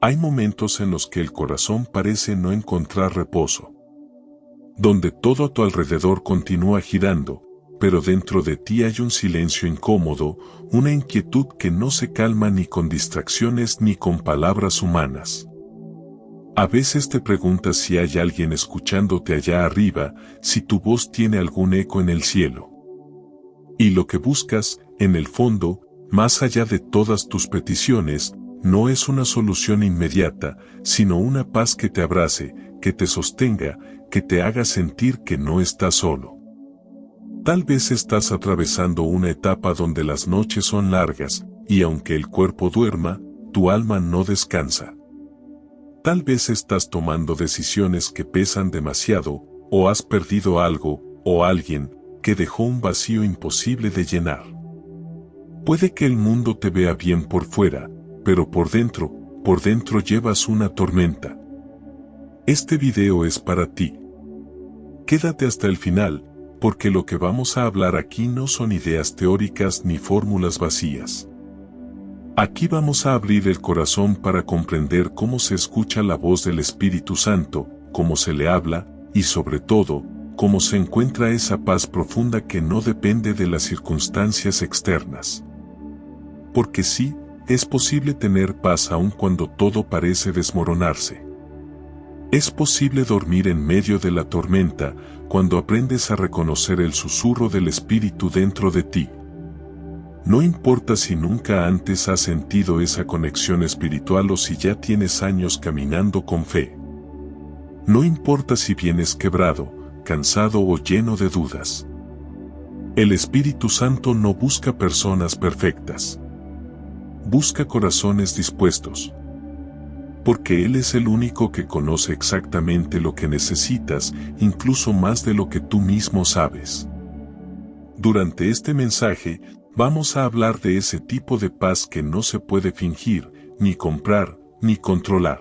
Hay momentos en los que el corazón parece no encontrar reposo, donde todo a tu alrededor continúa girando, pero dentro de ti hay un silencio incómodo, una inquietud que no se calma ni con distracciones ni con palabras humanas. A veces te preguntas si hay alguien escuchándote allá arriba, si tu voz tiene algún eco en el cielo. Y lo que buscas, en el fondo, más allá de todas tus peticiones, no es una solución inmediata, sino una paz que te abrace, que te sostenga, que te haga sentir que no estás solo. Tal vez estás atravesando una etapa donde las noches son largas, y aunque el cuerpo duerma, tu alma no descansa. Tal vez estás tomando decisiones que pesan demasiado, o has perdido algo, o alguien, que dejó un vacío imposible de llenar. Puede que el mundo te vea bien por fuera, pero por dentro llevas una tormenta. Este video es para ti. Quédate hasta el final, porque lo que vamos a hablar aquí no son ideas teóricas ni fórmulas vacías. Aquí vamos a abrir el corazón para comprender cómo se escucha la voz del Espíritu Santo, cómo se le habla, y sobre todo, cómo se encuentra esa paz profunda que no depende de las circunstancias externas. Porque sí, es posible tener paz aun cuando todo parece desmoronarse. Es posible dormir en medio de la tormenta, cuando aprendes a reconocer el susurro del Espíritu dentro de ti. No importa si nunca antes has sentido esa conexión espiritual o si ya tienes años caminando con fe. No importa si vienes quebrado, cansado o lleno de dudas. El Espíritu Santo no busca personas perfectas. Busca corazones dispuestos. Porque Él es el único que conoce exactamente lo que necesitas, incluso más de lo que tú mismo sabes. Durante este mensaje, vamos a hablar de ese tipo de paz que no se puede fingir, ni comprar, ni controlar.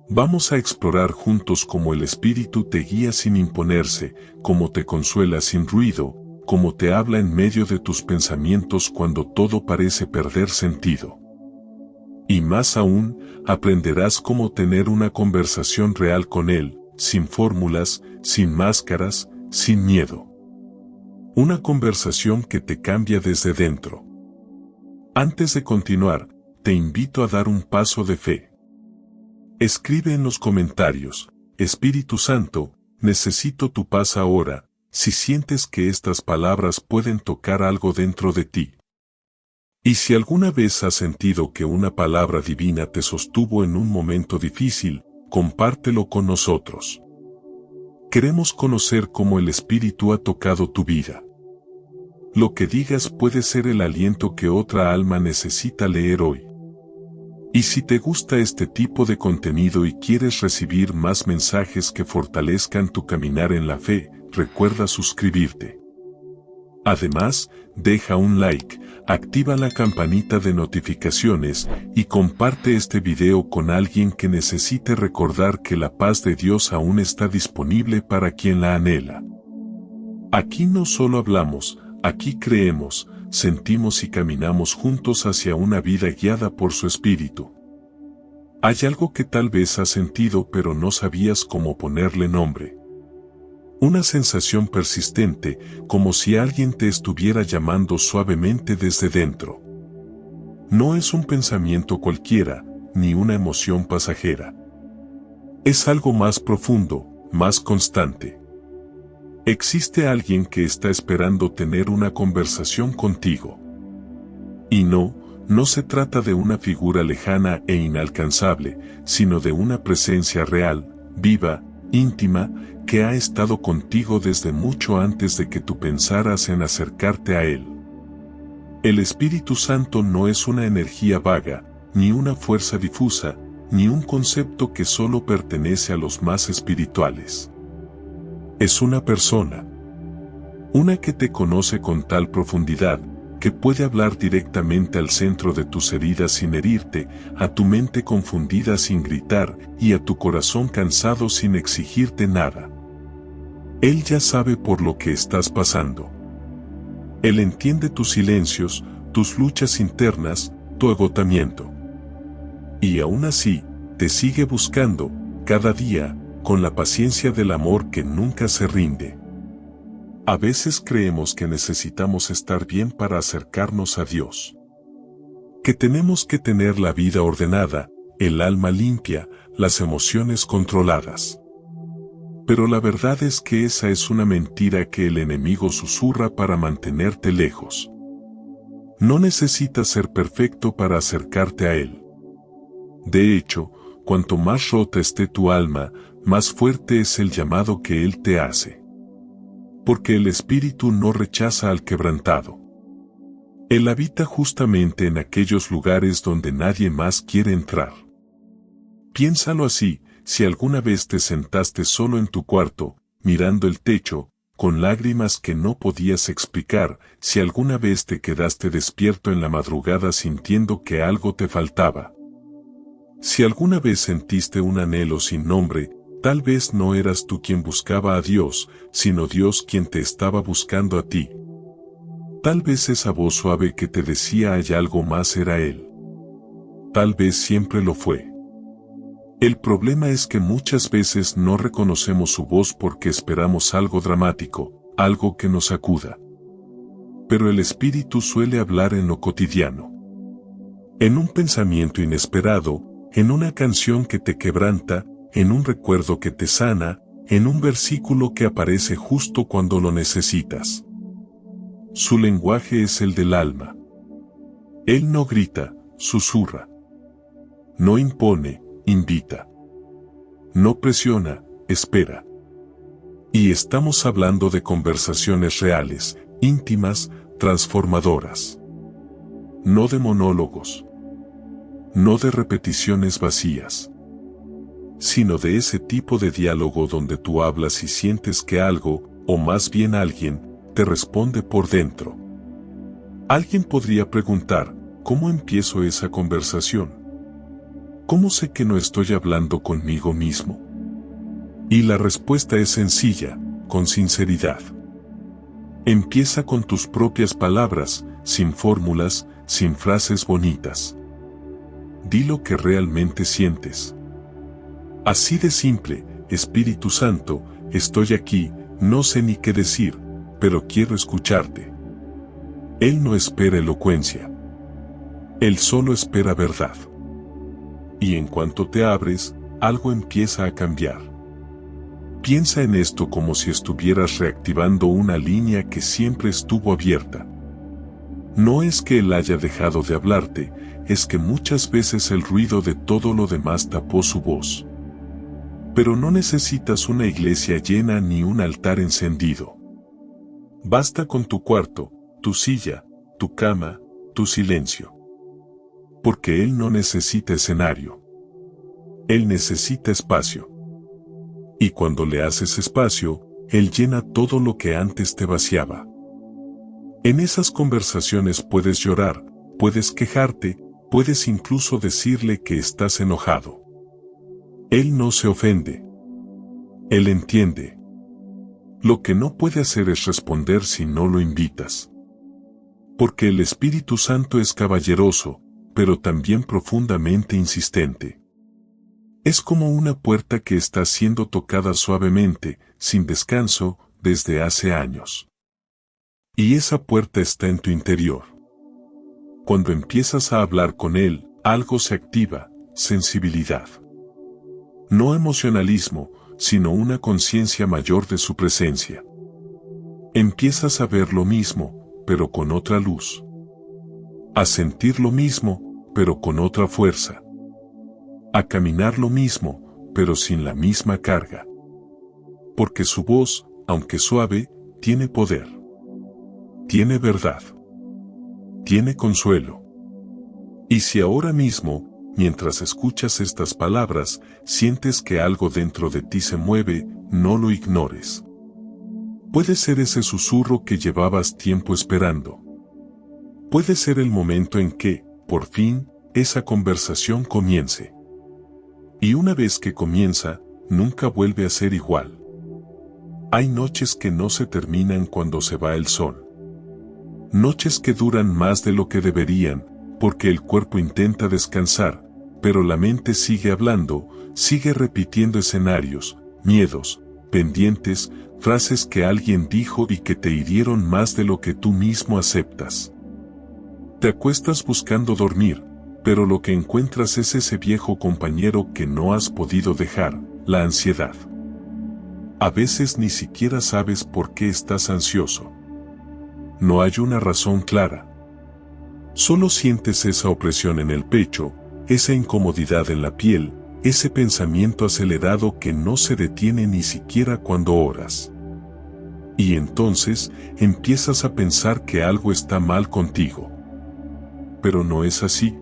Vamos a explorar juntos cómo el Espíritu te guía sin imponerse, cómo te consuela sin ruido, cómo te habla en medio de tus pensamientos cuando todo parece perder sentido. Y más aún, aprenderás cómo tener una conversación real con Él, sin fórmulas, sin máscaras, sin miedo. Una conversación que te cambia desde dentro. Antes de continuar, te invito a dar un paso de fe. Escribe en los comentarios, Espíritu Santo, necesito tu paz ahora, si sientes que estas palabras pueden tocar algo dentro de ti. Y si alguna vez has sentido que una palabra divina te sostuvo en un momento difícil, compártelo con nosotros. Queremos conocer cómo el Espíritu ha tocado tu vida. Lo que digas puede ser el aliento que otra alma necesita leer hoy. Y si te gusta este tipo de contenido y quieres recibir más mensajes que fortalezcan tu caminar en la fe, recuerda suscribirte. Además, deja un like, activa la campanita de notificaciones y comparte este video con alguien que necesite recordar que la paz de Dios aún está disponible para quien la anhela. Aquí no solo hablamos, aquí creemos, sentimos y caminamos juntos hacia una vida guiada por su Espíritu. Hay algo que tal vez has sentido pero no sabías cómo ponerle nombre. Una sensación persistente, como si alguien te estuviera llamando suavemente desde dentro. No es un pensamiento cualquiera, ni una emoción pasajera. Es algo más profundo, más constante. Existe alguien que está esperando tener una conversación contigo. Y no se trata de una figura lejana e inalcanzable, sino de una presencia real, viva, íntima, que ha estado contigo desde mucho antes de que tú pensaras en acercarte a Él. El Espíritu Santo no es una energía vaga, ni una fuerza difusa, ni un concepto que solo pertenece a los más espirituales. Es una persona. Una que te conoce con tal profundidad, que puede hablar directamente al centro de tus heridas sin herirte, a tu mente confundida sin gritar, y a tu corazón cansado sin exigirte nada. Él ya sabe por lo que estás pasando. Él entiende tus silencios, tus luchas internas, tu agotamiento. Y aún así, te sigue buscando, cada día, con la paciencia del amor que nunca se rinde. A veces creemos que necesitamos estar bien para acercarnos a Dios. Que tenemos que tener la vida ordenada, el alma limpia, las emociones controladas. Pero la verdad es que esa es una mentira que el enemigo susurra para mantenerte lejos. No necesitas ser perfecto para acercarte a Él. De hecho, cuanto más rota esté tu alma, más fuerte es el llamado que Él te hace. Porque el Espíritu no rechaza al quebrantado. Él habita justamente en aquellos lugares donde nadie más quiere entrar. Piénsalo así, si alguna vez te sentaste solo en tu cuarto, mirando el techo, con lágrimas que no podías explicar, si alguna vez te quedaste despierto en la madrugada sintiendo que algo te faltaba. Si alguna vez sentiste un anhelo sin nombre, tal vez no eras tú quien buscaba a Dios, sino Dios quien te estaba buscando a ti. Tal vez esa voz suave que te decía hay algo más era Él. Tal vez siempre lo fue. El problema es que muchas veces no reconocemos su voz porque esperamos algo dramático, algo que nos sacuda. Pero el Espíritu suele hablar en lo cotidiano. En un pensamiento inesperado, en una canción que te quebranta, en un recuerdo que te sana, en un versículo que aparece justo cuando lo necesitas. Su lenguaje es el del alma. Él no grita, susurra. No impone, invita. No presiona, espera. Y estamos hablando de conversaciones reales, íntimas, transformadoras. No de monólogos. No de repeticiones vacías. Sino de ese tipo de diálogo donde tú hablas y sientes que algo, o más bien alguien, te responde por dentro. Alguien podría preguntar, ¿cómo empiezo esa conversación? ¿Cómo sé que no estoy hablando conmigo mismo? Y la respuesta es sencilla, con sinceridad. Empieza con tus propias palabras, sin fórmulas, sin frases bonitas. Di lo que realmente sientes. Así de simple, Espíritu Santo, estoy aquí, no sé ni qué decir, pero quiero escucharte. Él no espera elocuencia. Él solo espera verdad. Y en cuanto te abres, algo empieza a cambiar. Piensa en esto como si estuvieras reactivando una línea que siempre estuvo abierta. No es que Él haya dejado de hablarte, es que muchas veces el ruido de todo lo demás tapó su voz. Pero no necesitas una iglesia llena ni un altar encendido. Basta con tu cuarto, tu silla, tu cama, tu silencio. Porque Él no necesita escenario. Él necesita espacio. Y cuando le haces espacio, Él llena todo lo que antes te vaciaba. En esas conversaciones puedes llorar, puedes quejarte, puedes incluso decirle que estás enojado. Él no se ofende. Él entiende. Lo que no puede hacer es responder si no lo invitas. Porque el Espíritu Santo es caballeroso, pero también profundamente insistente. Es como una puerta que está siendo tocada suavemente, sin descanso, desde hace años. Y esa puerta está en tu interior. Cuando empiezas a hablar con Él, algo se activa, sensibilidad. No emocionalismo, sino una conciencia mayor de su presencia. Empiezas a ver lo mismo, pero con otra luz. A sentir lo mismo, pero con otra fuerza. A caminar lo mismo, pero sin la misma carga. Porque su voz, aunque suave, tiene poder. Tiene verdad. Tiene consuelo. Y si ahora mismo, mientras escuchas estas palabras, sientes que algo dentro de ti se mueve, no lo ignores. Puede ser ese susurro que llevabas tiempo esperando. Puede ser el momento en que, por fin, esa conversación comience. Y una vez que comienza, nunca vuelve a ser igual. Hay noches que no se terminan cuando se va el sol. Noches que duran más de lo que deberían, porque el cuerpo intenta descansar, pero la mente sigue hablando, sigue repitiendo escenarios, miedos, pendientes, frases que alguien dijo y que te hirieron más de lo que tú mismo aceptas. Te acuestas buscando dormir, pero lo que encuentras es ese viejo compañero que no has podido dejar, la ansiedad. A veces ni siquiera sabes por qué estás ansioso. No hay una razón clara. Solo sientes esa opresión en el pecho, esa incomodidad en la piel, ese pensamiento acelerado que no se detiene ni siquiera cuando oras. Y entonces empiezas a pensar que algo está mal contigo. Pero no es así.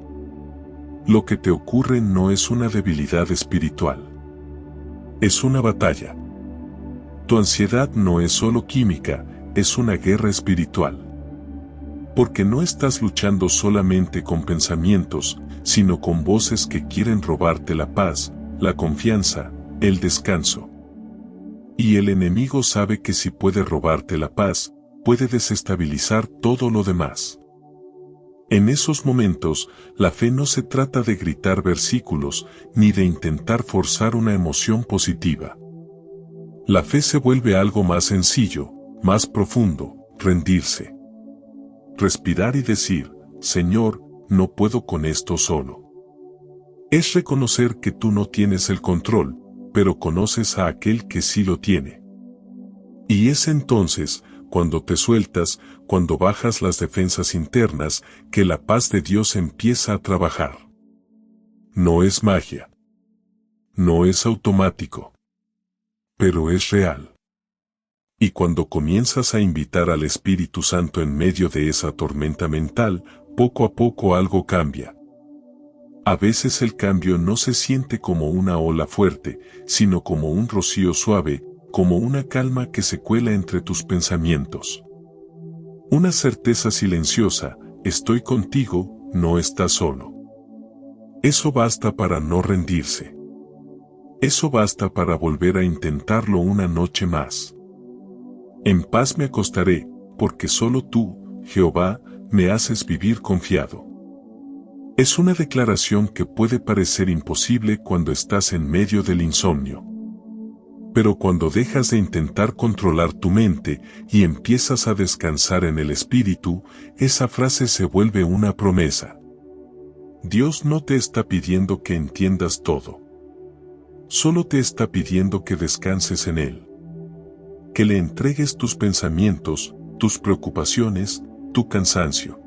Lo que te ocurre no es una debilidad espiritual. Es una batalla. Tu ansiedad no es solo química, es una guerra espiritual. Porque no estás luchando solamente con pensamientos, sino con voces que quieren robarte la paz, la confianza, el descanso. Y el enemigo sabe que si puede robarte la paz, puede desestabilizar todo lo demás. En esos momentos, la fe no se trata de gritar versículos, ni de intentar forzar una emoción positiva. La fe se vuelve algo más sencillo, más profundo, rendirse. Respirar y decir, Señor, no puedo con esto solo. Es reconocer que tú no tienes el control, pero conoces a aquel que sí lo tiene. Y es entonces, cuando te sueltas, cuando bajas las defensas internas, que la paz de Dios empieza a trabajar. No es magia. No es automático. Pero es real. Y cuando comienzas a invitar al Espíritu Santo en medio de esa tormenta mental, poco a poco algo cambia. A veces el cambio no se siente como una ola fuerte, sino como un rocío suave, como una calma que se cuela entre tus pensamientos. Una certeza silenciosa, estoy contigo, no estás solo. Eso basta para no rendirse. Eso basta para volver a intentarlo una noche más. En paz me acostaré, porque solo tú, Jehová, me haces vivir confiado. Es una declaración que puede parecer imposible cuando estás en medio del insomnio. Pero cuando dejas de intentar controlar tu mente y empiezas a descansar en el Espíritu, esa frase se vuelve una promesa. Dios no te está pidiendo que entiendas todo. Solo te está pidiendo que descanses en Él. Que le entregues tus pensamientos, tus preocupaciones, tu cansancio.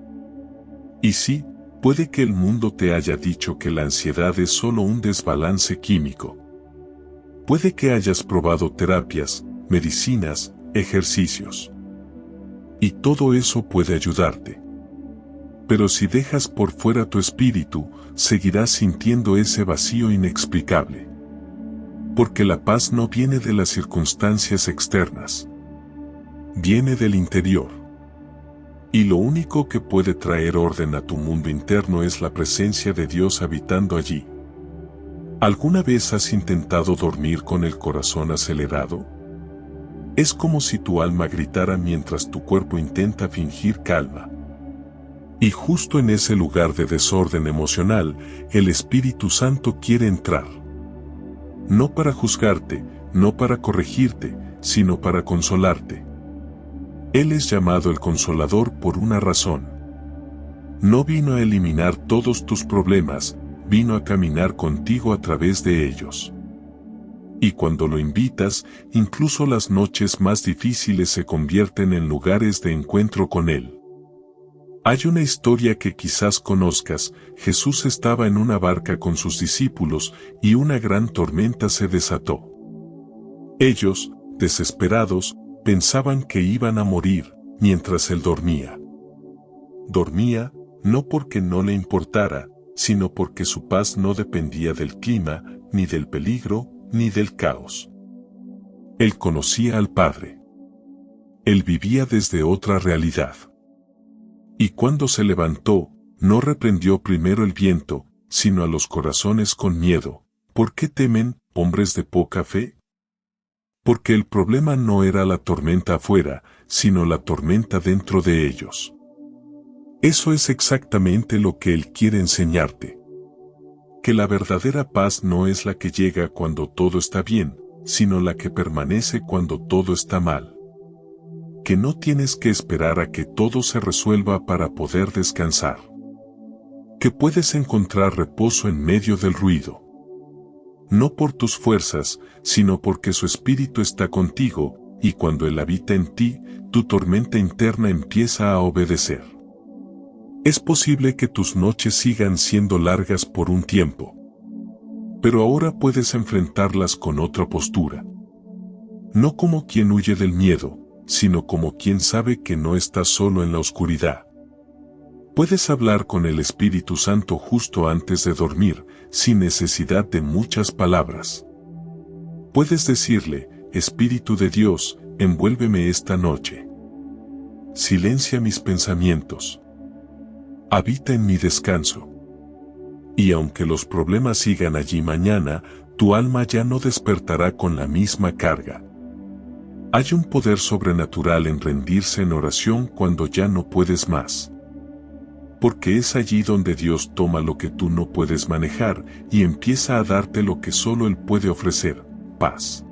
Y sí, puede que el mundo te haya dicho que la ansiedad es solo un desbalance químico. Puede que hayas probado terapias, medicinas, ejercicios. Y todo eso puede ayudarte. Pero si dejas por fuera tu espíritu, seguirás sintiendo ese vacío inexplicable. Porque la paz no viene de las circunstancias externas. Viene del interior. Y lo único que puede traer orden a tu mundo interno es la presencia de Dios habitando allí. ¿Alguna vez has intentado dormir con el corazón acelerado? Es como si tu alma gritara mientras tu cuerpo intenta fingir calma. Y justo en ese lugar de desorden emocional, el Espíritu Santo quiere entrar. No para juzgarte, no para corregirte, sino para consolarte. Él es llamado el Consolador por una razón. No vino a eliminar todos tus problemas, vino a caminar contigo a través de ellos. Y cuando lo invitas, incluso las noches más difíciles se convierten en lugares de encuentro con Él. Hay una historia que quizás conozcas. Jesús estaba en una barca con sus discípulos y una gran tormenta se desató. Ellos, desesperados, pensaban que iban a morir, mientras Él dormía. Dormía, no porque no le importara, sino porque su paz no dependía del clima, ni del peligro, ni del caos. Él conocía al Padre. Él vivía desde otra realidad. Y cuando se levantó, no reprendió primero el viento, sino a los corazones con miedo. ¿Por qué temen, hombres de poca fe? Porque el problema no era la tormenta afuera, sino la tormenta dentro de ellos. Eso es exactamente lo que Él quiere enseñarte. que la verdadera paz no es la que llega cuando todo está bien, sino la que permanece cuando todo está mal. Que no tienes que esperar a que todo se resuelva para poder descansar. Que puedes encontrar reposo en medio del ruido. No por tus fuerzas, sino porque su espíritu está contigo, y cuando él habita en ti, tu tormenta interna empieza a obedecer. Es posible que tus noches sigan siendo largas por un tiempo. Pero ahora puedes enfrentarlas con otra postura. No como quien huye del miedo, sino como quien sabe que no estás solo en la oscuridad. Puedes hablar con el Espíritu Santo justo antes de dormir, sin necesidad de muchas palabras. Puedes decirle, Espíritu de Dios, envuélveme esta noche. Silencia mis pensamientos. Habita en mi descanso. Y aunque los problemas sigan allí mañana, tu alma ya no despertará con la misma carga. Hay un poder sobrenatural en rendirse en oración cuando ya no puedes más. Porque es allí donde Dios toma lo que tú no puedes manejar y empieza a darte lo que solo Él puede ofrecer, paz.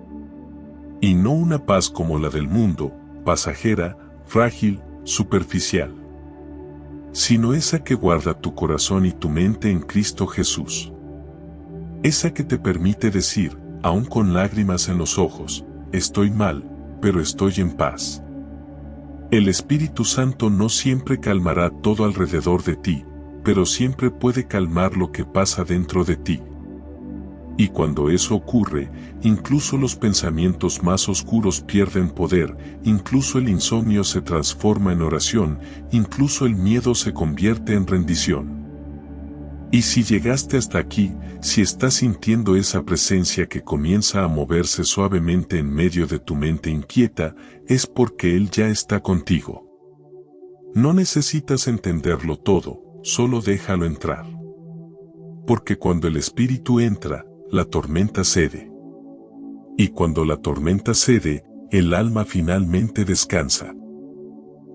Y no una paz como la del mundo, pasajera, frágil, superficial. Sino esa que guarda tu corazón y tu mente en Cristo Jesús. Esa que te permite decir, aun con lágrimas en los ojos, estoy mal, pero estoy en paz. El Espíritu Santo no siempre calmará todo alrededor de ti, pero siempre puede calmar lo que pasa dentro de ti. Y cuando eso ocurre, incluso los pensamientos más oscuros pierden poder, incluso el insomnio se transforma en oración, incluso el miedo se convierte en rendición. Y si llegaste hasta aquí, si estás sintiendo esa presencia que comienza a moverse suavemente en medio de tu mente inquieta, es porque Él ya está contigo. No necesitas entenderlo todo, solo déjalo entrar. Porque cuando el Espíritu entra, la tormenta cede. Y cuando la tormenta cede, el alma finalmente descansa.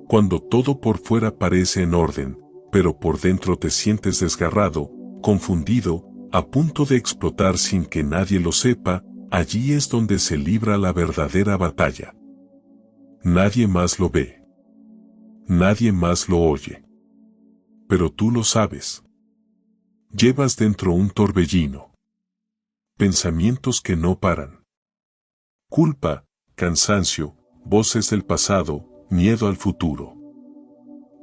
Cuando todo por fuera parece en orden, pero por dentro te sientes desgarrado, confundido, a punto de explotar sin que nadie lo sepa, allí es donde se libra la verdadera batalla. Nadie más lo ve. Nadie más lo oye. Pero tú lo sabes. Llevas dentro un torbellino. Pensamientos que no paran. Culpa, cansancio, voces del pasado, miedo al futuro.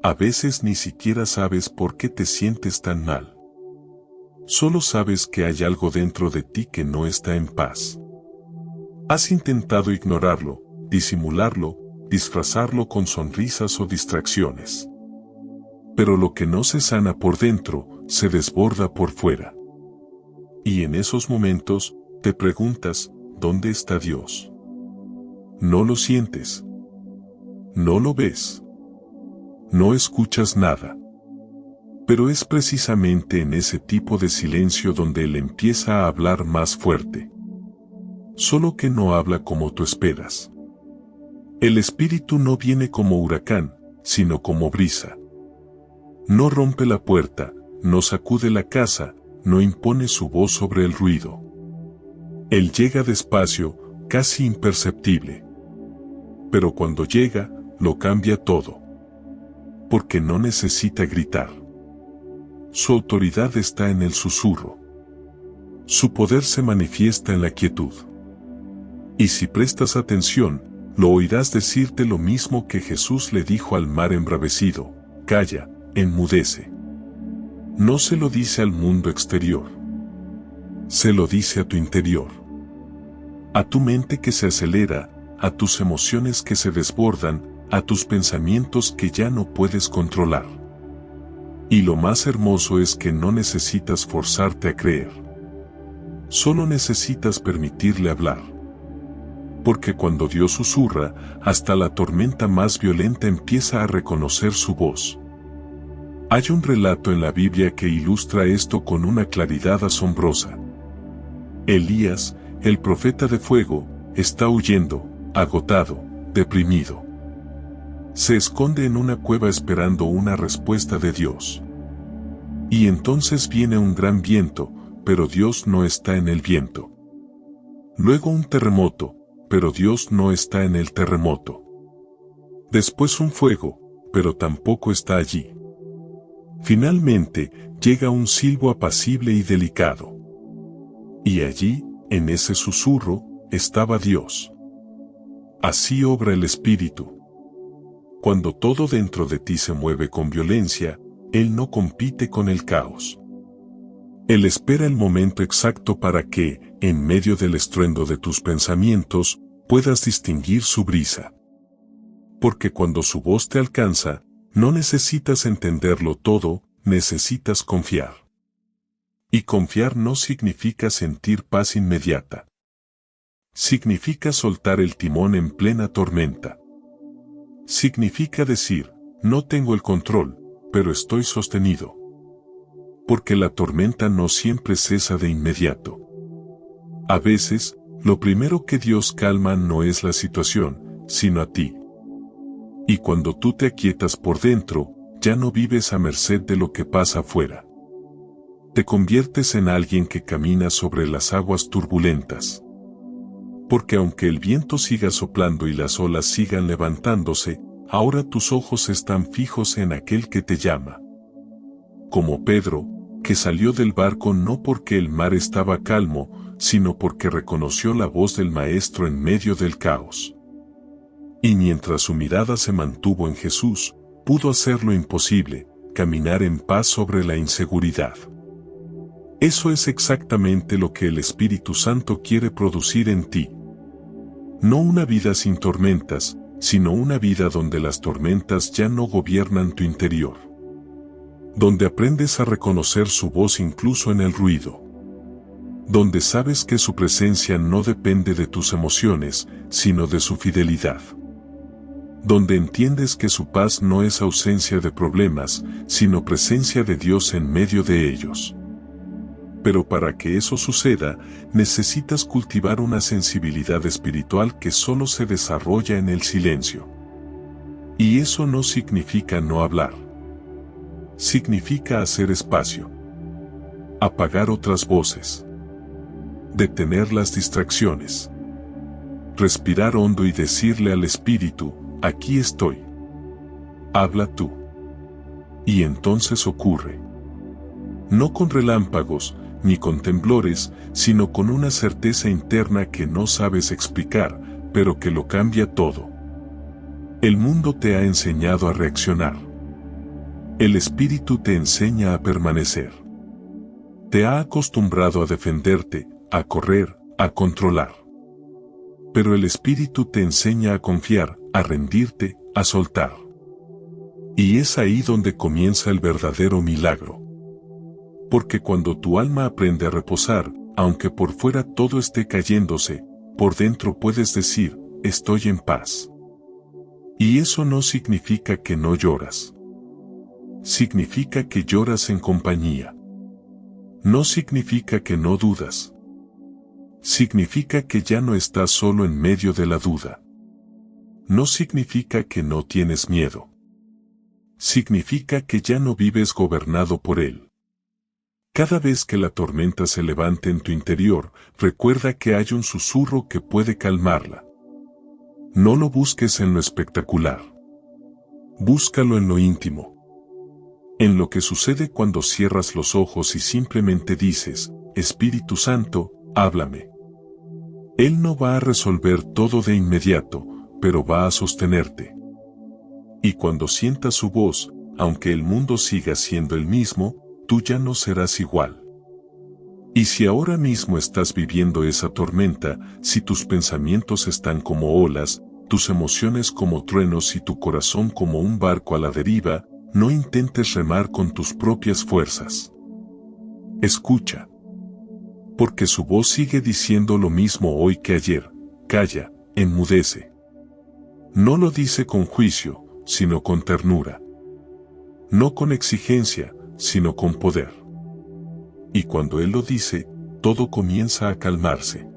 A veces ni siquiera sabes por qué te sientes tan mal. Solo sabes que hay algo dentro de ti que no está en paz. Has intentado ignorarlo, disimularlo, disfrazarlo con sonrisas o distracciones. Pero lo que no se sana por dentro, se desborda por fuera. Y en esos momentos, te preguntas, ¿dónde está Dios? No lo sientes. No lo ves. No escuchas nada. Pero es precisamente en ese tipo de silencio donde Él empieza a hablar más fuerte. Solo que no habla como tú esperas. El Espíritu no viene como huracán, sino como brisa. No rompe la puerta, no sacude la casa, no impone su voz sobre el ruido. Él llega despacio, casi imperceptible. Pero cuando llega, lo cambia todo. Porque no necesita gritar. Su autoridad está en el susurro. Su poder se manifiesta en la quietud. Y si prestas atención, lo oirás decirte lo mismo que Jesús le dijo al mar embravecido: calla, enmudece. No se lo dice al mundo exterior. Se lo dice a tu interior. A tu mente que se acelera, a tus emociones que se desbordan, a tus pensamientos que ya no puedes controlar. Y lo más hermoso es que no necesitas forzarte a creer. Solo necesitas permitirle hablar. Porque cuando Dios susurra, hasta la tormenta más violenta empieza a reconocer su voz. Hay un relato en la Biblia que ilustra esto con una claridad asombrosa. Elías, el profeta de fuego, está huyendo, agotado, deprimido. Se esconde en una cueva esperando una respuesta de Dios. Y entonces viene un gran viento, pero Dios no está en el viento. Luego un terremoto, pero Dios no está en el terremoto. Después un fuego, pero tampoco está allí. Finalmente, llega un silbo apacible y delicado. Y allí, en ese susurro, estaba Dios. Así obra el Espíritu. Cuando todo dentro de ti se mueve con violencia, Él no compite con el caos. Él espera el momento exacto para que, en medio del estruendo de tus pensamientos, puedas distinguir su brisa. Porque cuando su voz te alcanza, no necesitas entenderlo todo, necesitas confiar. Y confiar no significa sentir paz inmediata. Significa soltar el timón en plena tormenta. Significa decir, no tengo el control, pero estoy sostenido. Porque la tormenta no siempre cesa de inmediato. A veces, lo primero que Dios calma no es la situación, sino a ti. Y cuando tú te aquietas por dentro, ya no vives a merced de lo que pasa afuera. Te conviertes en alguien que camina sobre las aguas turbulentas. Porque aunque el viento siga soplando y las olas sigan levantándose, ahora tus ojos están fijos en aquel que te llama. Como Pedro, que salió del barco no porque el mar estaba calmo, sino porque reconoció la voz del Maestro en medio del caos. Y mientras su mirada se mantuvo en Jesús, pudo hacer lo imposible, caminar en paz sobre la inseguridad. Eso es exactamente lo que el Espíritu Santo quiere producir en ti. No una vida sin tormentas, sino una vida donde las tormentas ya no gobiernan tu interior. Donde aprendes a reconocer su voz incluso en el ruido. Donde sabes que su presencia no depende de tus emociones, sino de su fidelidad. Donde entiendes que su paz no es ausencia de problemas, sino presencia de Dios en medio de ellos. Pero para que eso suceda, necesitas cultivar una sensibilidad espiritual que solo se desarrolla en el silencio. Y eso no significa no hablar. Significa hacer espacio. Apagar otras voces. Detener las distracciones. Respirar hondo y decirle al Espíritu, aquí estoy. Habla tú. Y entonces ocurre. No con relámpagos, ni con temblores, sino con una certeza interna que no sabes explicar, pero que lo cambia todo. El mundo te ha enseñado a reaccionar. El Espíritu te enseña a permanecer. Te ha acostumbrado a defenderte, a correr, a controlar. Pero el Espíritu te enseña a confiar, a rendirte, a soltar. Y es ahí donde comienza el verdadero milagro. Porque cuando tu alma aprende a reposar, aunque por fuera todo esté cayéndose, por dentro puedes decir, estoy en paz. Y eso no significa que no lloras. Significa que lloras en compañía. No significa que no dudas. Significa que ya no estás solo en medio de la duda. No significa que no tienes miedo. Significa que ya no vives gobernado por él. Cada vez que la tormenta se levante en tu interior, recuerda que hay un susurro que puede calmarla. No lo busques en lo espectacular. Búscalo en lo íntimo. En lo que sucede cuando cierras los ojos y simplemente dices, Espíritu Santo, háblame. Él no va a resolver todo de inmediato, pero va a sostenerte. Y cuando sientas su voz, aunque el mundo siga siendo el mismo, tú ya no serás igual. Y si ahora mismo estás viviendo esa tormenta, si tus pensamientos están como olas, tus emociones como truenos y tu corazón como un barco a la deriva, no intentes remar con tus propias fuerzas. Escucha. Porque su voz sigue diciendo lo mismo hoy que ayer, calla, enmudece. No lo dice con juicio, sino con ternura. No con exigencia, sino con poder. Y cuando Él lo dice, todo comienza a calmarse.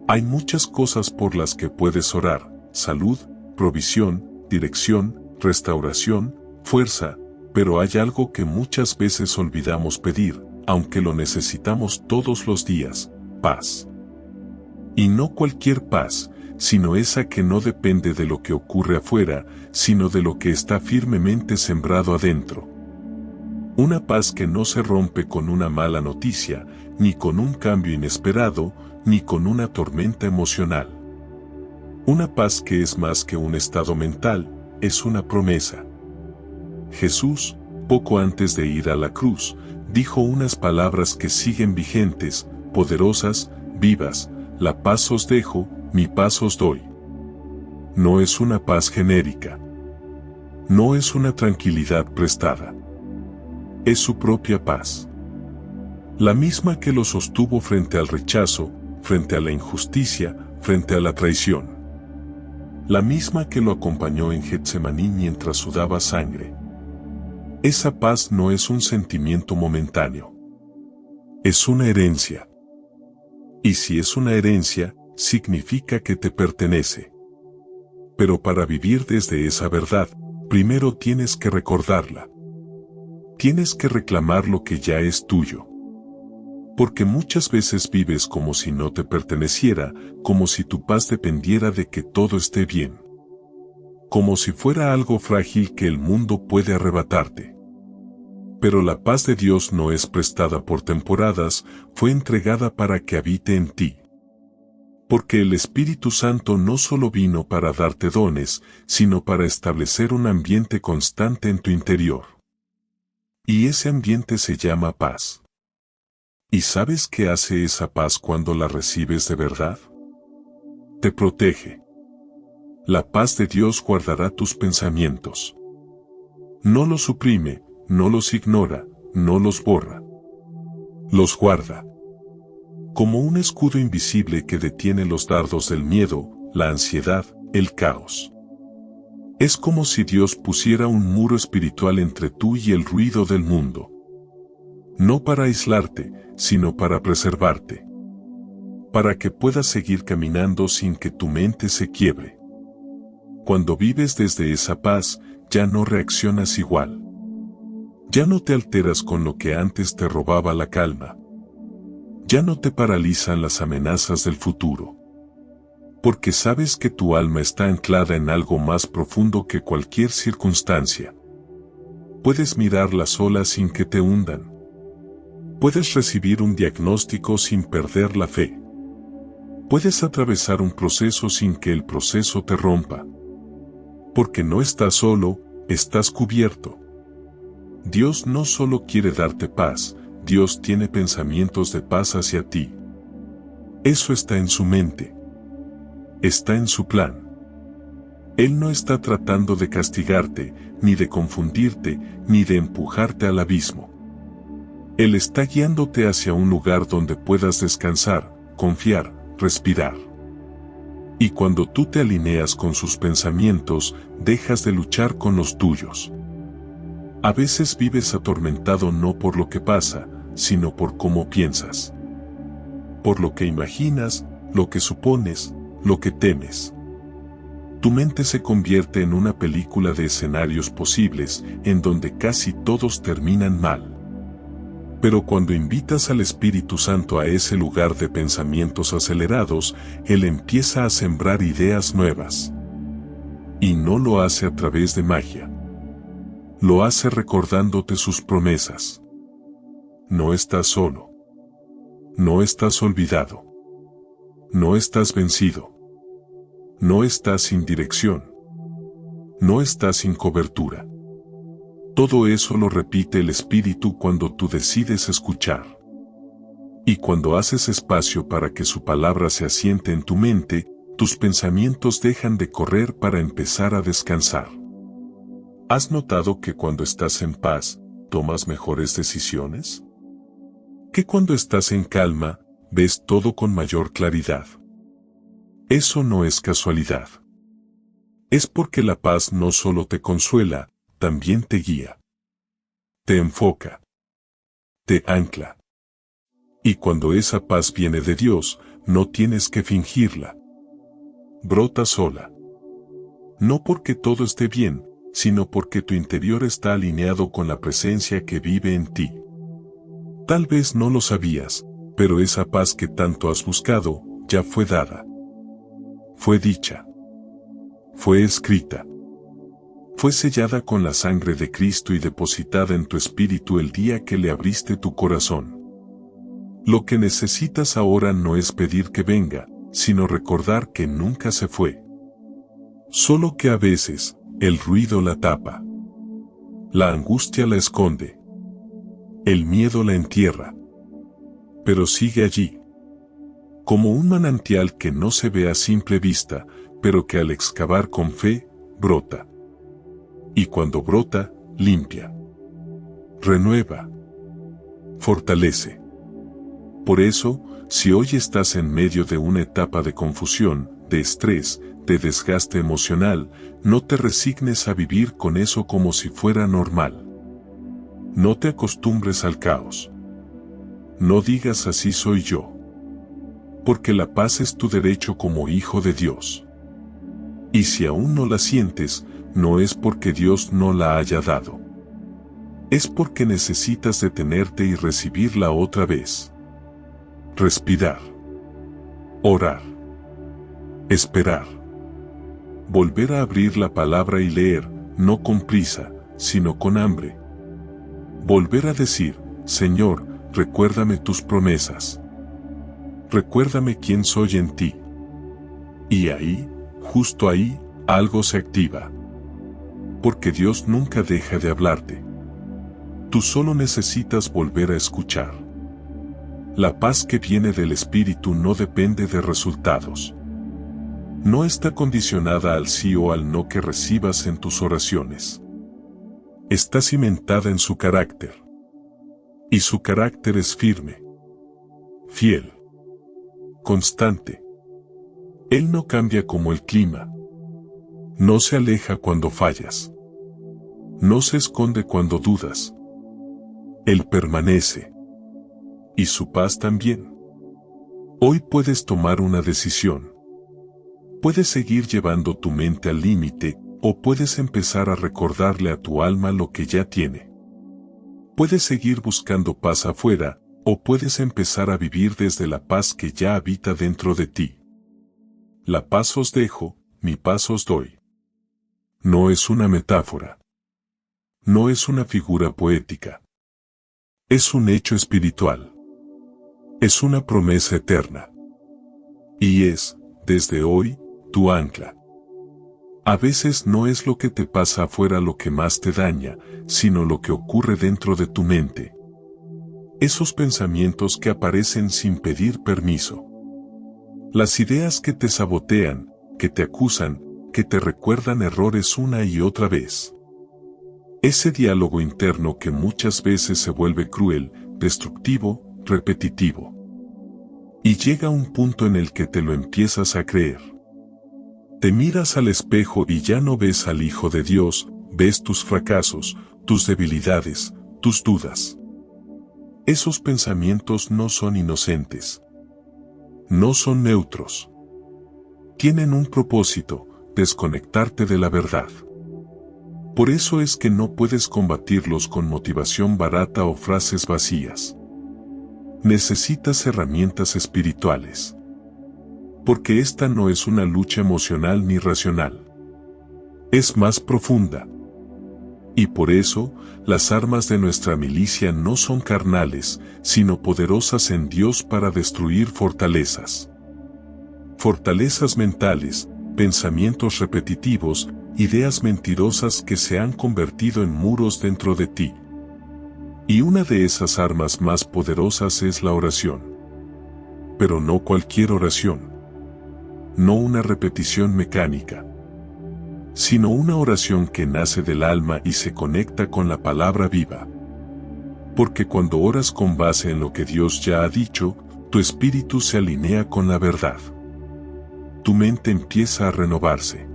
Hay muchas cosas por las que puedes orar: salud, provisión, dirección, restauración, fuerza, pero hay algo que muchas veces olvidamos pedir: aunque lo necesitamos todos los días, paz. Y no cualquier paz, sino esa que no depende de lo que ocurre afuera, sino de lo que está firmemente sembrado adentro. Una paz que no se rompe con una mala noticia, ni con un cambio inesperado, ni con una tormenta emocional. Una paz que es más que un estado mental, es una promesa. Jesús, poco antes de ir a la cruz, dijo unas palabras que siguen vigentes, poderosas, vivas: la paz os dejo, mi paz os doy. No es una paz genérica. No es una tranquilidad prestada. Es su propia paz. La misma que lo sostuvo frente al rechazo, frente a la injusticia, frente a la traición. La misma que lo acompañó en Getsemaní mientras sudaba sangre. Esa paz no es un sentimiento momentáneo. Es una herencia. Y si es una herencia, significa que te pertenece. Pero para vivir desde esa verdad, primero tienes que recordarla. Tienes que reclamar lo que ya es tuyo. Porque muchas veces vives como si no te perteneciera, como si tu paz dependiera de que todo esté bien. Como si fuera algo frágil que el mundo puede arrebatarte. Pero la paz de Dios no es prestada por temporadas, fue entregada para que habite en ti. Porque el Espíritu Santo no solo vino para darte dones, sino para establecer un ambiente constante en tu interior. Y ese ambiente se llama paz. ¿Y sabes qué hace esa paz cuando la recibes de verdad? Te protege. La paz de Dios guardará tus pensamientos. No los suprime, no los ignora, no los borra. Los guarda. Como un escudo invisible que detiene los dardos del miedo, la ansiedad, el caos. Es como si Dios pusiera un muro espiritual entre tú y el ruido del mundo. No para aislarte, sino para preservarte. Para que puedas seguir caminando sin que tu mente se quiebre. Cuando vives desde esa paz, ya no reaccionas igual. Ya no te alteras con lo que antes te robaba la calma. Ya no te paralizan las amenazas del futuro. Porque sabes que tu alma está anclada en algo más profundo que cualquier circunstancia. Puedes mirar las olas sin que te hundan. Puedes recibir un diagnóstico sin perder la fe. Puedes atravesar un proceso sin que el proceso te rompa. Porque no estás solo, estás cubierto. Dios no solo quiere darte paz, Dios tiene pensamientos de paz hacia ti. Eso está en su mente. Está en su plan. Él no está tratando de castigarte, ni de confundirte, ni de empujarte al abismo. Él está guiándote hacia un lugar donde puedas descansar, confiar, respirar. Y cuando tú te alineas con sus pensamientos, dejas de luchar con los tuyos. A veces vives atormentado no por lo que pasa, sino por cómo piensas. Por lo que imaginas, lo que supones, lo que temes. Tu mente se convierte en una película de escenarios posibles, en donde casi todos terminan mal. Pero cuando invitas al Espíritu Santo a ese lugar de pensamientos acelerados, Él empieza a sembrar ideas nuevas. Y no lo hace a través de magia. Lo hace recordándote sus promesas. No estás solo. No estás olvidado. No estás vencido. No estás sin dirección. No estás sin cobertura. Todo eso lo repite el Espíritu cuando tú decides escuchar. Y cuando haces espacio para que su palabra se asiente en tu mente, tus pensamientos dejan de correr para empezar a descansar. ¿Has notado que cuando estás en paz, tomas mejores decisiones? Que cuando estás en calma, ves todo con mayor claridad. Eso no es casualidad. Es porque la paz no solo te consuela, también te guía. Te enfoca. Te ancla. Y cuando esa paz viene de Dios, no tienes que fingirla. Brota sola. No porque todo esté bien, sino porque tu interior está alineado con la presencia que vive en ti. Tal vez no lo sabías, pero esa paz que tanto has buscado, ya fue dada. Fue dicha. Fue escrita. Fue sellada con la sangre de Cristo y depositada en tu espíritu el día que le abriste tu corazón. Lo que necesitas ahora no es pedir que venga, sino recordar que nunca se fue. Solo que a veces, el ruido la tapa. La angustia la esconde. El miedo la entierra. Pero sigue allí. Como un manantial que no se ve a simple vista, pero que al excavar con fe, brota. Y cuando brota, limpia. Renueva. Fortalece. Por eso, si hoy estás en medio de una etapa de confusión, de estrés, de desgaste emocional, no te resignes a vivir con eso como si fuera normal. No te acostumbres al caos. No digas así soy yo. Porque la paz es tu derecho como hijo de Dios. Y si aún no la sientes, no es porque Dios no la haya dado. Es porque necesitas detenerte y recibirla otra vez. Respirar. Orar. Esperar. Volver a abrir la palabra y leer, no con prisa, sino con hambre. Volver a decir, Señor, recuérdame tus promesas. Recuérdame quién soy en ti. Y ahí, justo ahí, algo se activa. Porque Dios nunca deja de hablarte. Tú solo necesitas volver a escuchar. La paz que viene del Espíritu no depende de resultados. No está condicionada al sí o al no que recibas en tus oraciones. Está cimentada en su carácter. Y su carácter es firme. Fiel. Constante. Él no cambia como el clima. No se aleja cuando fallas. No se esconde cuando dudas. Él permanece. Y su paz también. Hoy puedes tomar una decisión. Puedes seguir llevando tu mente al límite, o puedes empezar a recordarle a tu alma lo que ya tiene. Puedes seguir buscando paz afuera, o puedes empezar a vivir desde la paz que ya habita dentro de ti. La paz os dejo, mi paz os doy. No es una metáfora. No es una figura poética. Es un hecho espiritual. Es una promesa eterna. Y es, desde hoy, tu ancla. A veces no es lo que te pasa afuera lo que más te daña, sino lo que ocurre dentro de tu mente. Esos pensamientos que aparecen sin pedir permiso. Las ideas que te sabotean, que te acusan, que te recuerdan errores una y otra vez. Ese diálogo interno que muchas veces se vuelve cruel, destructivo, repetitivo. Y llega un punto en el que te lo empiezas a creer. Te miras al espejo y ya no ves al Hijo de Dios, ves tus fracasos, tus debilidades, tus dudas. Esos pensamientos no son inocentes. No son neutros. Tienen un propósito, desconectarte de la verdad. Por eso es que no puedes combatirlos con motivación barata o frases vacías. Necesitas herramientas espirituales. Porque esta no es una lucha emocional ni racional. Es más profunda. Y por eso, las armas de nuestra milicia no son carnales, sino poderosas en Dios para destruir fortalezas. Fortalezas mentales, pensamientos repetitivos, ideas mentirosas que se han convertido en muros dentro de ti. Y una de esas armas más poderosas es la oración. Pero no cualquier oración. No una repetición mecánica, sino una oración que nace del alma y se conecta con la palabra viva. Porque cuando oras con base en lo que Dios ya ha dicho, tu espíritu se alinea con la verdad. Tu mente empieza a renovarse.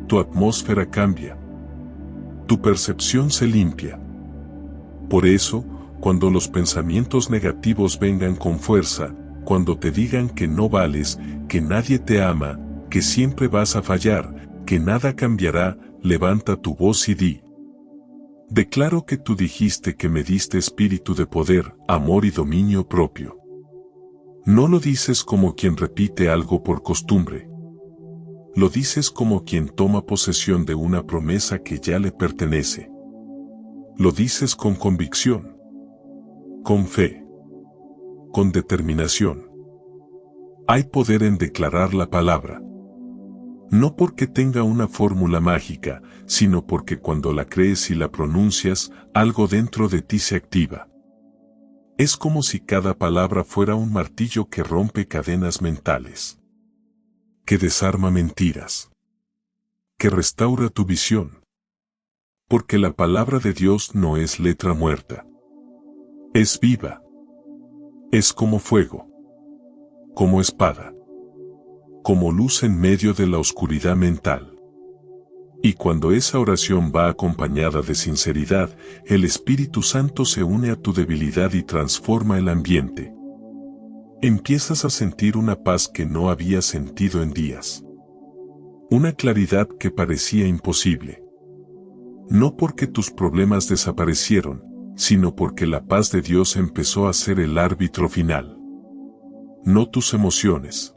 Tu atmósfera cambia. Tu percepción se limpia. Por eso, cuando los pensamientos negativos vengan con fuerza, cuando te digan que no vales, que nadie te ama, que siempre vas a fallar, que nada cambiará, levanta tu voz y di: Declaro que tú dijiste que me diste espíritu de poder, amor y dominio propio. No lo dices como quien repite algo por costumbre. Lo dices como quien toma posesión de una promesa que ya le pertenece. Lo dices con convicción, con fe, con determinación. Hay poder en declarar la palabra. No porque tenga una fórmula mágica, sino porque cuando la crees y la pronuncias, algo dentro de ti se activa. Es como si cada palabra fuera un martillo que rompe cadenas mentales, que desarma mentiras, que restaura tu visión. Porque la palabra de Dios no es letra muerta. Es viva. Es como fuego, como espada, como luz en medio de la oscuridad mental. Y cuando esa oración va acompañada de sinceridad, el Espíritu Santo se une a tu debilidad y transforma el ambiente. Empiezas a sentir una paz que no habías sentido en días. Una claridad que parecía imposible. No porque tus problemas desaparecieron, sino porque la paz de Dios empezó a ser el árbitro final. No tus emociones.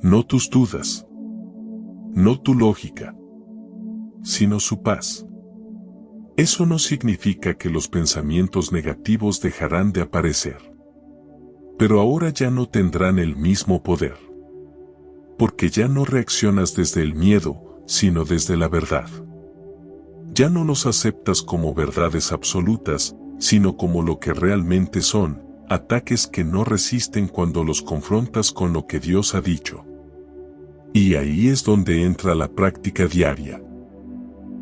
No tus dudas. No tu lógica. Sino su paz. Eso no significa que los pensamientos negativos dejarán de aparecer. Pero ahora ya no tendrán el mismo poder. Porque ya no reaccionas desde el miedo, sino desde la verdad. Ya no los aceptas como verdades absolutas, sino como lo que realmente son, ataques que no resisten cuando los confrontas con lo que Dios ha dicho. Y ahí es donde entra la práctica diaria.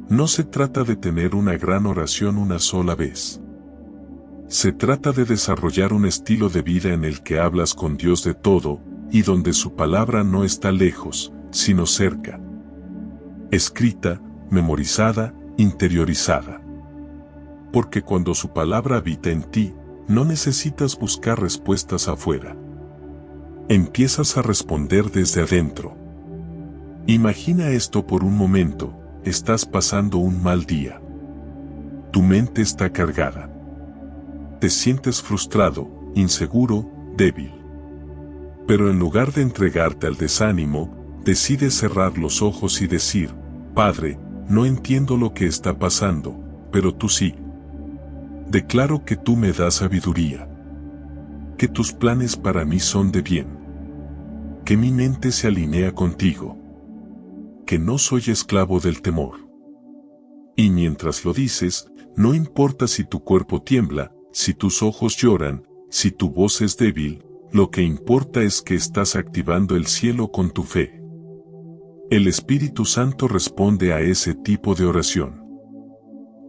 No se trata de tener una gran oración una sola vez. Se trata de desarrollar un estilo de vida en el que hablas con Dios de todo, y donde su palabra no está lejos, sino cerca. Escrita, memorizada, interiorizada. Porque cuando su palabra habita en ti, no necesitas buscar respuestas afuera. Empiezas a responder desde adentro. Imagina esto por un momento, estás pasando un mal día. Tu mente está cargada. Te sientes frustrado, inseguro, débil. Pero en lugar de entregarte al desánimo, decides cerrar los ojos y decir, Padre, no entiendo lo que está pasando, pero tú sí. Declaro que tú me das sabiduría. Que tus planes para mí son de bien. Que mi mente se alinea contigo. Que no soy esclavo del temor. Y mientras lo dices, no importa si tu cuerpo tiembla, si tus ojos lloran, si tu voz es débil, lo que importa es que estás activando el cielo con tu fe. El Espíritu Santo responde a ese tipo de oración.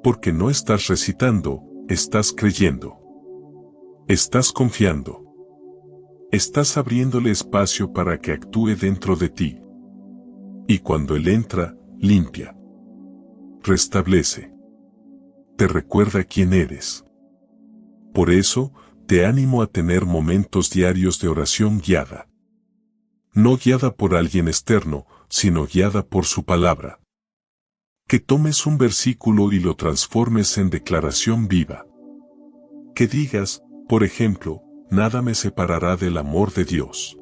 Porque no estás recitando, estás creyendo. Estás confiando. Estás abriéndole espacio para que actúe dentro de ti. Y cuando Él entra, limpia. Restablece. Te recuerda quién eres. Por eso, te animo a tener momentos diarios de oración guiada. No guiada por alguien externo, sino guiada por su palabra. Que tomes un versículo y lo transformes en declaración viva. Que digas, por ejemplo, nada me separará del amor de Dios.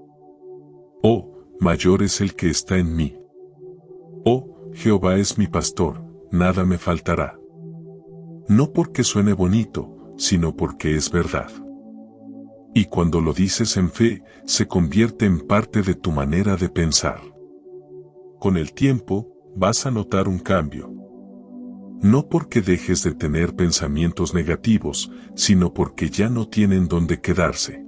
Oh, mayor es el que está en mí. Oh, Jehová es mi pastor, nada me faltará. No porque suene bonito, sino porque es verdad. Y cuando lo dices en fe, se convierte en parte de tu manera de pensar. Con el tiempo, vas a notar un cambio. No porque dejes de tener pensamientos negativos, sino porque ya no tienen dónde quedarse.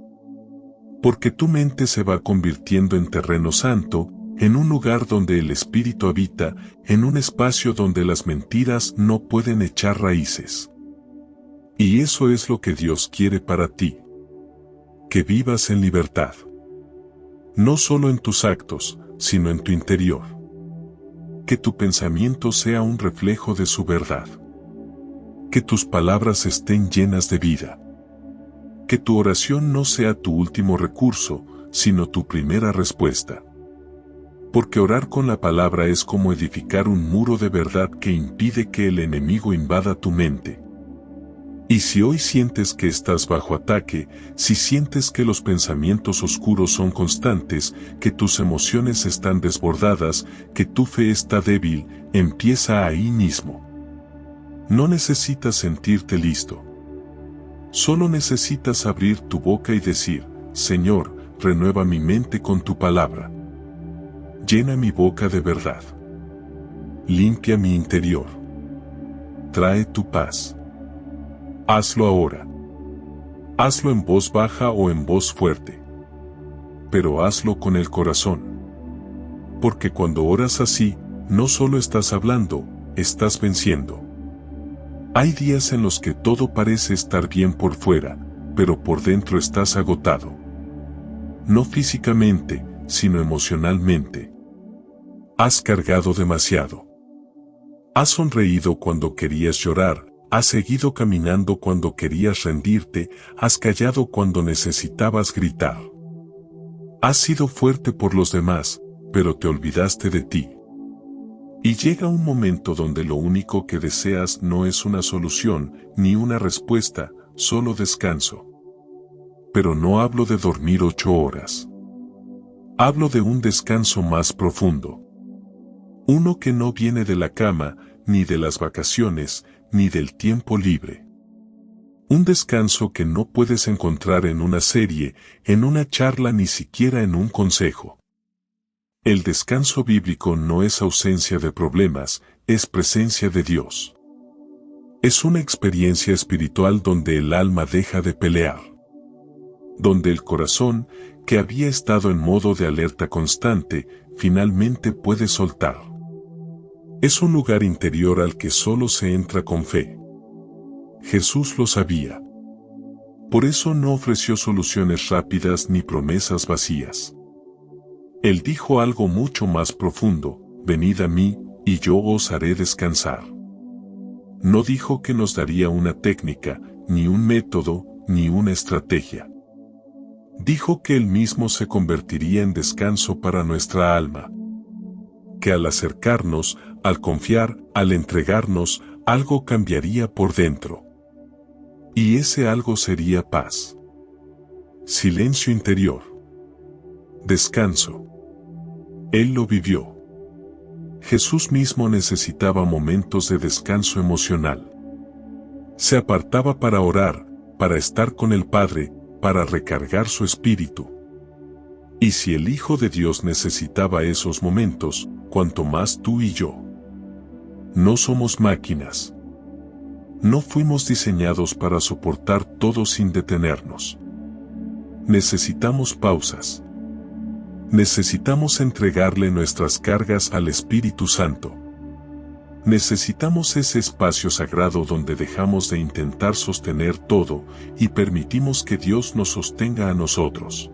Porque tu mente se va convirtiendo en terreno santo, en un lugar donde el Espíritu habita, en un espacio donde las mentiras no pueden echar raíces. Y eso es lo que Dios quiere para ti. Que vivas en libertad. No solo en tus actos, sino en tu interior. Que tu pensamiento sea un reflejo de su verdad. Que tus palabras estén llenas de vida. Que tu oración no sea tu último recurso, sino tu primera respuesta. Porque orar con la palabra es como edificar un muro de verdad que impide que el enemigo invada tu mente. Y si hoy sientes que estás bajo ataque, si sientes que los pensamientos oscuros son constantes, que tus emociones están desbordadas, que tu fe está débil, empieza ahí mismo. No necesitas sentirte listo. Solo necesitas abrir tu boca y decir, Señor, renueva mi mente con tu palabra. Llena mi boca de verdad. Limpia mi interior. Trae tu paz. Hazlo ahora. Hazlo en voz baja o en voz fuerte. Pero hazlo con el corazón. Porque cuando oras así, no solo estás hablando, estás venciendo. Hay días en los que todo parece estar bien por fuera, pero por dentro estás agotado. No físicamente, sino emocionalmente. Has cargado demasiado. Has sonreído cuando querías llorar. Has seguido caminando cuando querías rendirte, has callado cuando necesitabas gritar. Has sido fuerte por los demás, pero te olvidaste de ti. Y llega un momento donde lo único que deseas no es una solución, ni una respuesta, solo descanso. Pero no hablo de dormir 8 horas. Hablo de un descanso más profundo. Uno que no viene de la cama, ni de las vacaciones, ni del tiempo libre. Un descanso que no puedes encontrar en una serie, en una charla, ni siquiera en un consejo. El descanso bíblico no es ausencia de problemas, es presencia de Dios. Es una experiencia espiritual donde el alma deja de pelear. Donde el corazón, que había estado en modo de alerta constante, finalmente puede soltar. Es un lugar interior al que solo se entra con fe. Jesús lo sabía. Por eso no ofreció soluciones rápidas ni promesas vacías. Él dijo algo mucho más profundo: venid a mí, y yo os haré descansar. No dijo que nos daría una técnica, ni un método, ni una estrategia. Dijo que Él mismo se convertiría en descanso para nuestra alma. Que al acercarnos, al confiar, al entregarnos, algo cambiaría por dentro. Y ese algo sería paz. Silencio interior. Descanso. Él lo vivió. Jesús mismo necesitaba momentos de descanso emocional. Se apartaba para orar, para estar con el Padre, para recargar su espíritu. Y si el Hijo de Dios necesitaba esos momentos, cuanto más tú y yo. No somos máquinas. No fuimos diseñados para soportar todo sin detenernos. Necesitamos pausas. Necesitamos entregarle nuestras cargas al Espíritu Santo. Necesitamos ese espacio sagrado donde dejamos de intentar sostener todo y permitimos que Dios nos sostenga a nosotros.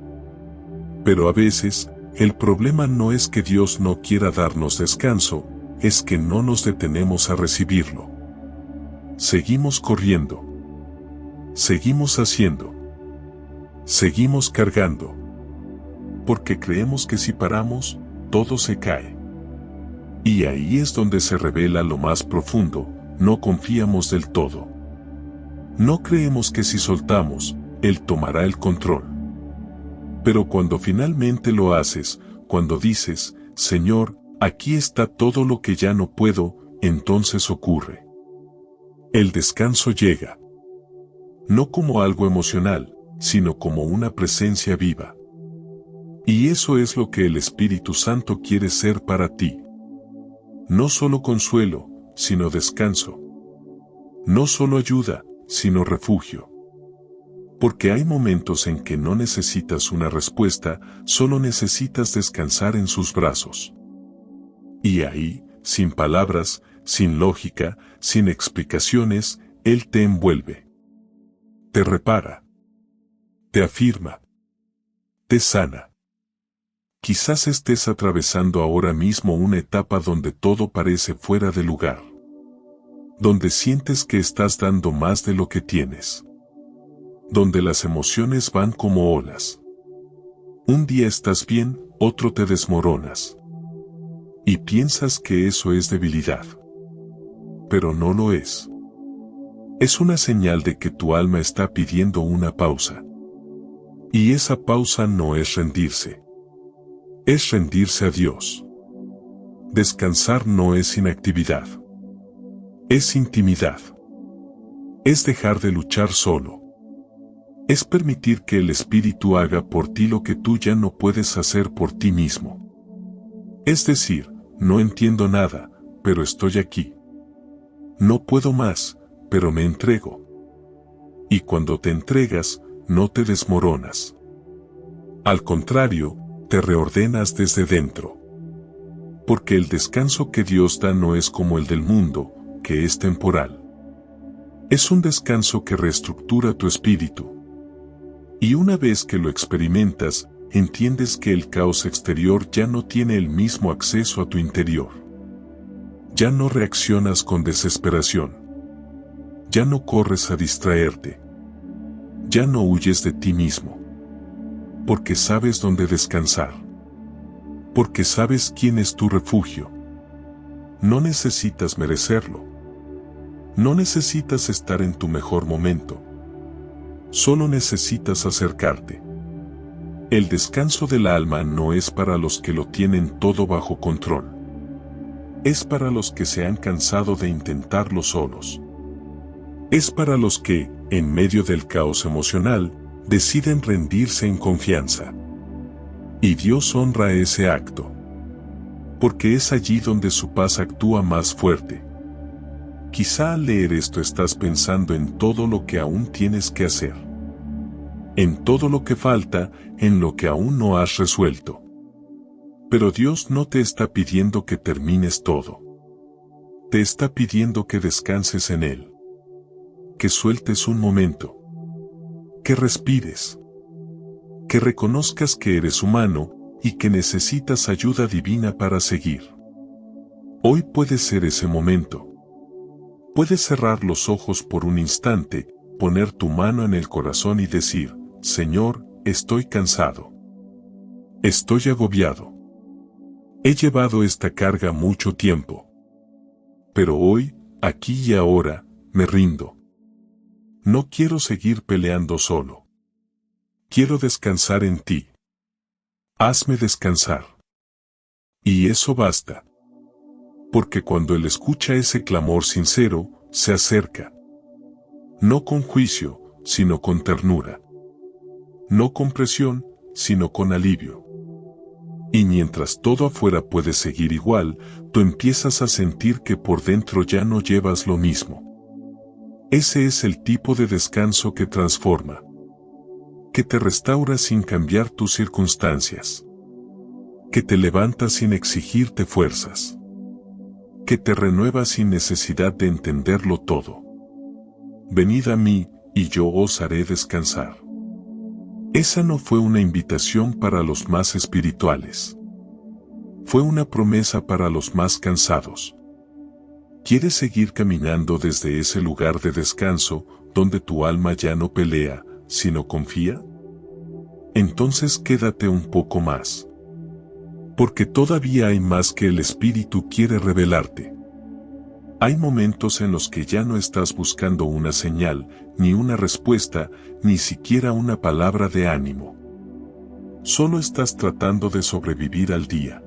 Pero a veces, el problema no es que Dios no quiera darnos descanso, es que no nos detenemos a recibirlo. Seguimos corriendo. Seguimos haciendo. Seguimos cargando. Porque creemos que si paramos, todo se cae. Y ahí es donde se revela lo más profundo: no confiamos del todo. No creemos que si soltamos, Él tomará el control. Pero cuando finalmente lo haces, cuando dices, Señor, aquí está todo lo que ya no puedo, entonces ocurre. El descanso llega. No como algo emocional, sino como una presencia viva. Y eso es lo que el Espíritu Santo quiere ser para ti. No solo consuelo, sino descanso. No solo ayuda, sino refugio. Porque hay momentos en que no necesitas una respuesta, solo necesitas descansar en sus brazos. Y ahí, sin palabras, sin lógica, sin explicaciones, Él te envuelve. Te repara. Te afirma. Te sana. Quizás estés atravesando ahora mismo una etapa donde todo parece fuera de lugar. Donde sientes que estás dando más de lo que tienes. Donde las emociones van como olas. Un día estás bien, otro te desmoronas. Y piensas que eso es debilidad. Pero no lo es. Es una señal de que tu alma está pidiendo una pausa. Y esa pausa no es rendirse. Es rendirse a Dios. Descansar no es inactividad. Es intimidad. Es dejar de luchar solo. Es permitir que el Espíritu haga por ti lo que tú ya no puedes hacer por ti mismo. Es decir, no entiendo nada, pero estoy aquí. No puedo más, pero me entrego. Y cuando te entregas, no te desmoronas. Al contrario, te reordenas desde dentro. Porque el descanso que Dios da no es como el del mundo, que es temporal. Es un descanso que reestructura tu espíritu. Y una vez que lo experimentas, entiendes que el caos exterior ya no tiene el mismo acceso a tu interior. Ya no reaccionas con desesperación. Ya no corres a distraerte. Ya no huyes de ti mismo. Porque sabes dónde descansar. Porque sabes quién es tu refugio. No necesitas merecerlo. No necesitas estar en tu mejor momento. Solo necesitas acercarte. El descanso del alma no es para los que lo tienen todo bajo control. Es para los que se han cansado de intentarlo solos. Es para los que, en medio del caos emocional, deciden rendirse en confianza. Y Dios honra ese acto. Porque es allí donde su paz actúa más fuerte. Quizá al leer esto estás pensando en todo lo que aún tienes que hacer. En todo lo que falta, en lo que aún no has resuelto. Pero Dios no te está pidiendo que termines todo. Te está pidiendo que descanses en Él. Que sueltes un momento. Que respires. Que reconozcas que eres humano y que necesitas ayuda divina para seguir. Hoy puede ser ese momento. Puedes cerrar los ojos por un instante, poner tu mano en el corazón y decir: Señor, estoy cansado. Estoy agobiado. He llevado esta carga mucho tiempo. Pero hoy, aquí y ahora, me rindo. No quiero seguir peleando solo. Quiero descansar en ti. Hazme descansar. Y eso basta. Porque cuando Él escucha ese clamor sincero, se acerca. No con juicio, sino con ternura. No con presión, sino con alivio. Y mientras todo afuera puede seguir igual, tú empiezas a sentir que por dentro ya no llevas lo mismo. Ese es el tipo de descanso que transforma. Que te restaura sin cambiar tus circunstancias. Que te levanta sin exigirte fuerzas. Que te renueva sin necesidad de entenderlo todo. Venid a mí, y yo os haré descansar. Esa no fue una invitación para los más espirituales. Fue una promesa para los más cansados. ¿Quieres seguir caminando desde ese lugar de descanso, donde tu alma ya no pelea, sino confía? Entonces quédate un poco más. Porque todavía hay más que el Espíritu quiere revelarte. Hay momentos en los que ya no estás buscando una señal, ni una respuesta, ni siquiera una palabra de ánimo. Solo estás tratando de sobrevivir al día.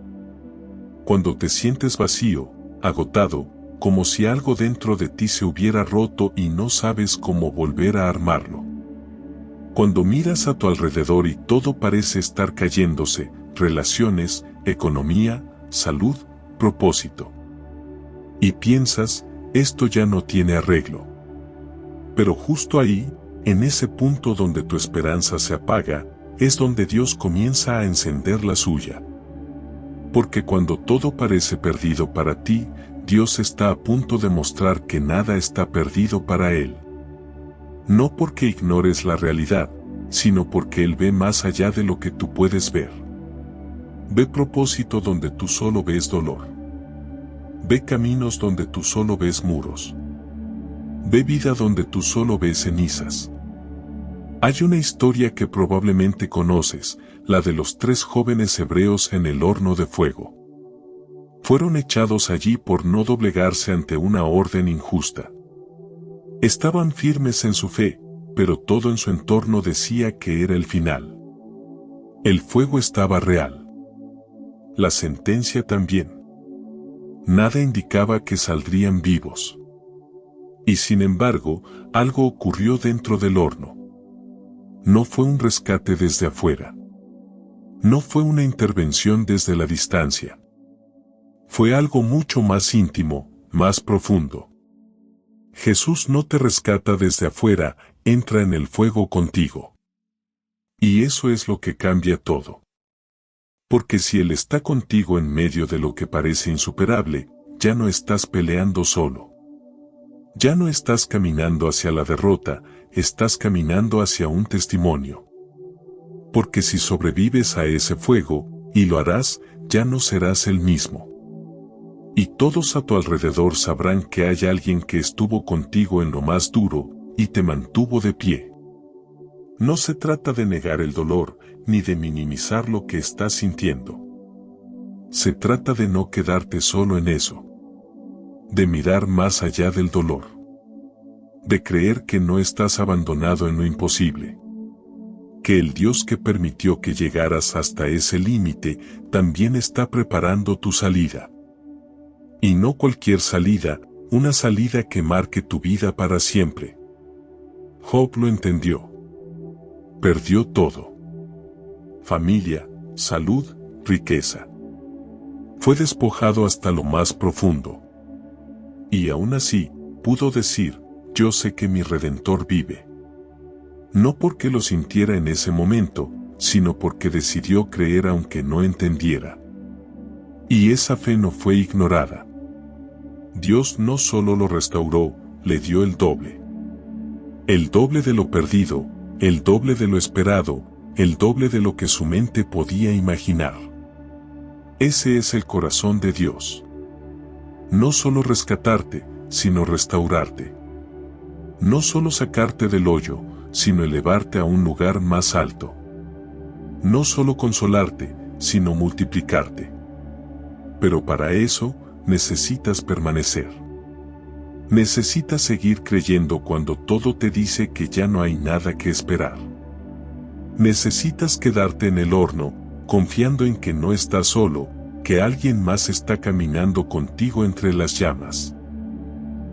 Cuando te sientes vacío, agotado, como si algo dentro de ti se hubiera roto y no sabes cómo volver a armarlo. Cuando miras a tu alrededor y todo parece estar cayéndose, relaciones, economía, salud, propósito. Y piensas, esto ya no tiene arreglo. Pero justo ahí, en ese punto donde tu esperanza se apaga, es donde Dios comienza a encender la suya. Porque cuando todo parece perdido para ti, Dios está a punto de mostrar que nada está perdido para Él. No porque ignores la realidad, sino porque Él ve más allá de lo que tú puedes ver. Ve propósito donde tú solo ves dolor. Ve caminos donde tú solo ves muros. Ve vida donde tú solo ves cenizas. Hay una historia que probablemente conoces, la de los 3 jóvenes hebreos en el horno de fuego. Fueron echados allí por no doblegarse ante una orden injusta. Estaban firmes en su fe, pero todo en su entorno decía que era el final. El fuego estaba real. La sentencia también. Nada indicaba que saldrían vivos. Y sin embargo, algo ocurrió dentro del horno. No fue un rescate desde afuera. No fue una intervención desde la distancia. Fue algo mucho más íntimo, más profundo. Jesús no te rescata desde afuera, entra en el fuego contigo. Y eso es lo que cambia todo. Porque si Él está contigo en medio de lo que parece insuperable, ya no estás peleando solo. Ya no estás caminando hacia la derrota, estás caminando hacia un testimonio. Porque si sobrevives a ese fuego, y lo harás, ya no serás el mismo. Y todos a tu alrededor sabrán que hay alguien que estuvo contigo en lo más duro, y te mantuvo de pie. No se trata de negar el dolor, ni de minimizar lo que estás sintiendo. Se trata de no quedarte solo en eso. De mirar más allá del dolor. De creer que no estás abandonado en lo imposible. Que el Dios que permitió que llegaras hasta ese límite, también está preparando tu salida. Y no cualquier salida, una salida que marque tu vida para siempre. Job lo entendió. Perdió todo. Familia, salud, riqueza. Fue despojado hasta lo más profundo. Y aún así, pudo decir, yo sé que mi Redentor vive. No porque lo sintiera en ese momento, sino porque decidió creer aunque no entendiera. Y esa fe no fue ignorada. Dios no solo lo restauró, le dio el doble. El doble de lo perdido, el doble de lo esperado, el doble de lo que su mente podía imaginar. Ese es el corazón de Dios. No solo rescatarte, sino restaurarte. No solo sacarte del hoyo, sino elevarte a un lugar más alto. No solo consolarte, sino multiplicarte. Pero para eso, necesitas permanecer. Necesitas seguir creyendo cuando todo te dice que ya no hay nada que esperar. Necesitas quedarte en el horno, confiando en que no estás solo, que alguien más está caminando contigo entre las llamas.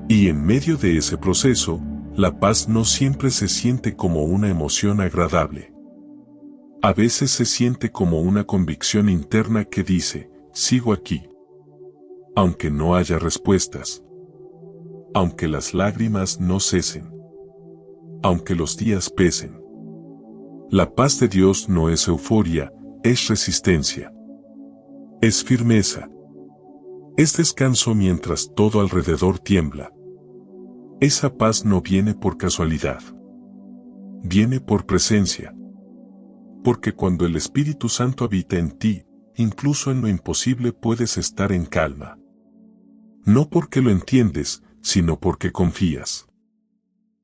Y en medio de ese proceso, la paz no siempre se siente como una emoción agradable. A veces se siente como una convicción interna que dice, sigo aquí. Aunque no haya respuestas. Aunque las lágrimas no cesen. Aunque los días pesen. La paz de Dios no es euforia, es resistencia. Es firmeza. Es descanso mientras todo alrededor tiembla. Esa paz no viene por casualidad. Viene por presencia. Porque cuando el Espíritu Santo habita en ti, incluso en lo imposible puedes estar en calma. No porque lo entiendes, sino porque confías.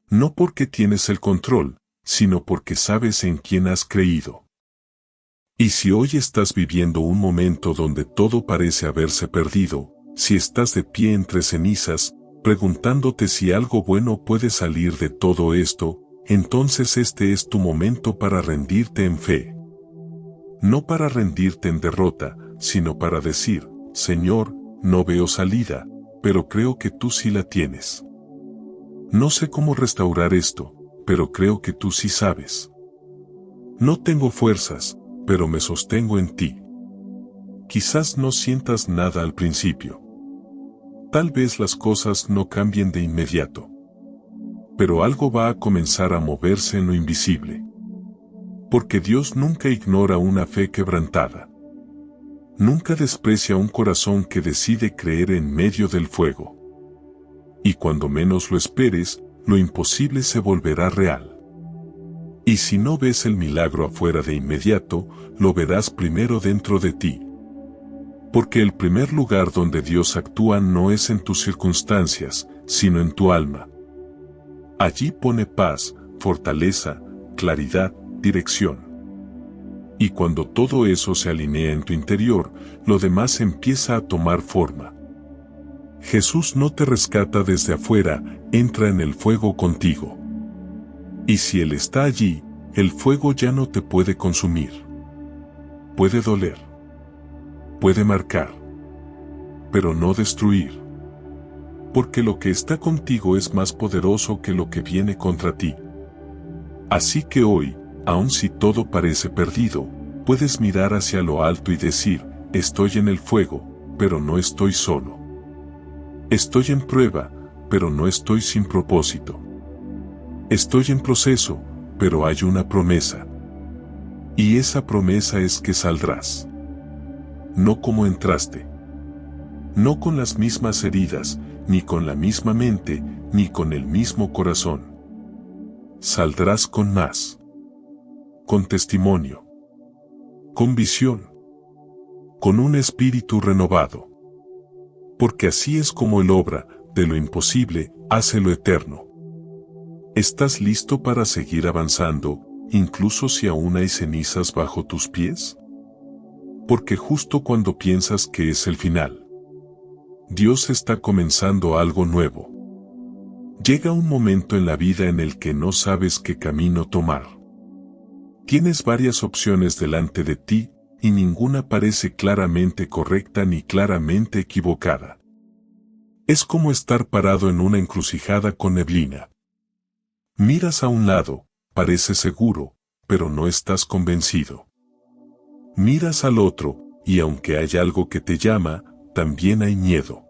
No porque tienes el control, sino porque sabes en quién has creído. Y si hoy estás viviendo un momento donde todo parece haberse perdido, si estás de pie entre cenizas, preguntándote si algo bueno puede salir de todo esto, entonces este es tu momento para rendirte en fe. No para rendirte en derrota, sino para decir, Señor, no veo salida, pero creo que tú sí la tienes. No sé cómo restaurar esto, pero creo que tú sí sabes. No tengo fuerzas, pero me sostengo en ti. Quizás no sientas nada al principio. Tal vez las cosas no cambien de inmediato. Pero algo va a comenzar a moverse en lo invisible. Porque Dios nunca ignora una fe quebrantada. Nunca desprecia un corazón que decide creer en medio del fuego. Y cuando menos lo esperes, lo imposible se volverá real. Y si no ves el milagro afuera de inmediato, lo verás primero dentro de ti. Porque el primer lugar donde Dios actúa no es en tus circunstancias, sino en tu alma. Allí pone paz, fortaleza, claridad, dirección. Y cuando todo eso se alinea en tu interior, lo demás empieza a tomar forma. Jesús no te rescata desde afuera, entra en el fuego contigo. Y si Él está allí, el fuego ya no te puede consumir. Puede doler. Puede marcar. Pero no destruir. Porque lo que está contigo es más poderoso que lo que viene contra ti. Así que hoy, aun si todo parece perdido, puedes mirar hacia lo alto y decir, estoy en el fuego, pero no estoy solo. Estoy en prueba, pero no estoy sin propósito. Estoy en proceso, pero hay una promesa. Y esa promesa es que saldrás. No como entraste. No con las mismas heridas, ni con la misma mente, ni con el mismo corazón. Saldrás con más. Con testimonio. Con visión. Con un espíritu renovado. Porque así es como Él obra, de lo imposible, hace lo eterno. ¿Estás listo para seguir avanzando, incluso si aún hay cenizas bajo tus pies? Porque justo cuando piensas que es el final, Dios está comenzando algo nuevo. Llega un momento en la vida en el que no sabes qué camino tomar. Tienes varias opciones delante de ti, y ninguna parece claramente correcta ni claramente equivocada. Es como estar parado en una encrucijada con neblina. Miras a un lado, parece seguro, pero no estás convencido. Miras al otro, y aunque hay algo que te llama, también hay miedo.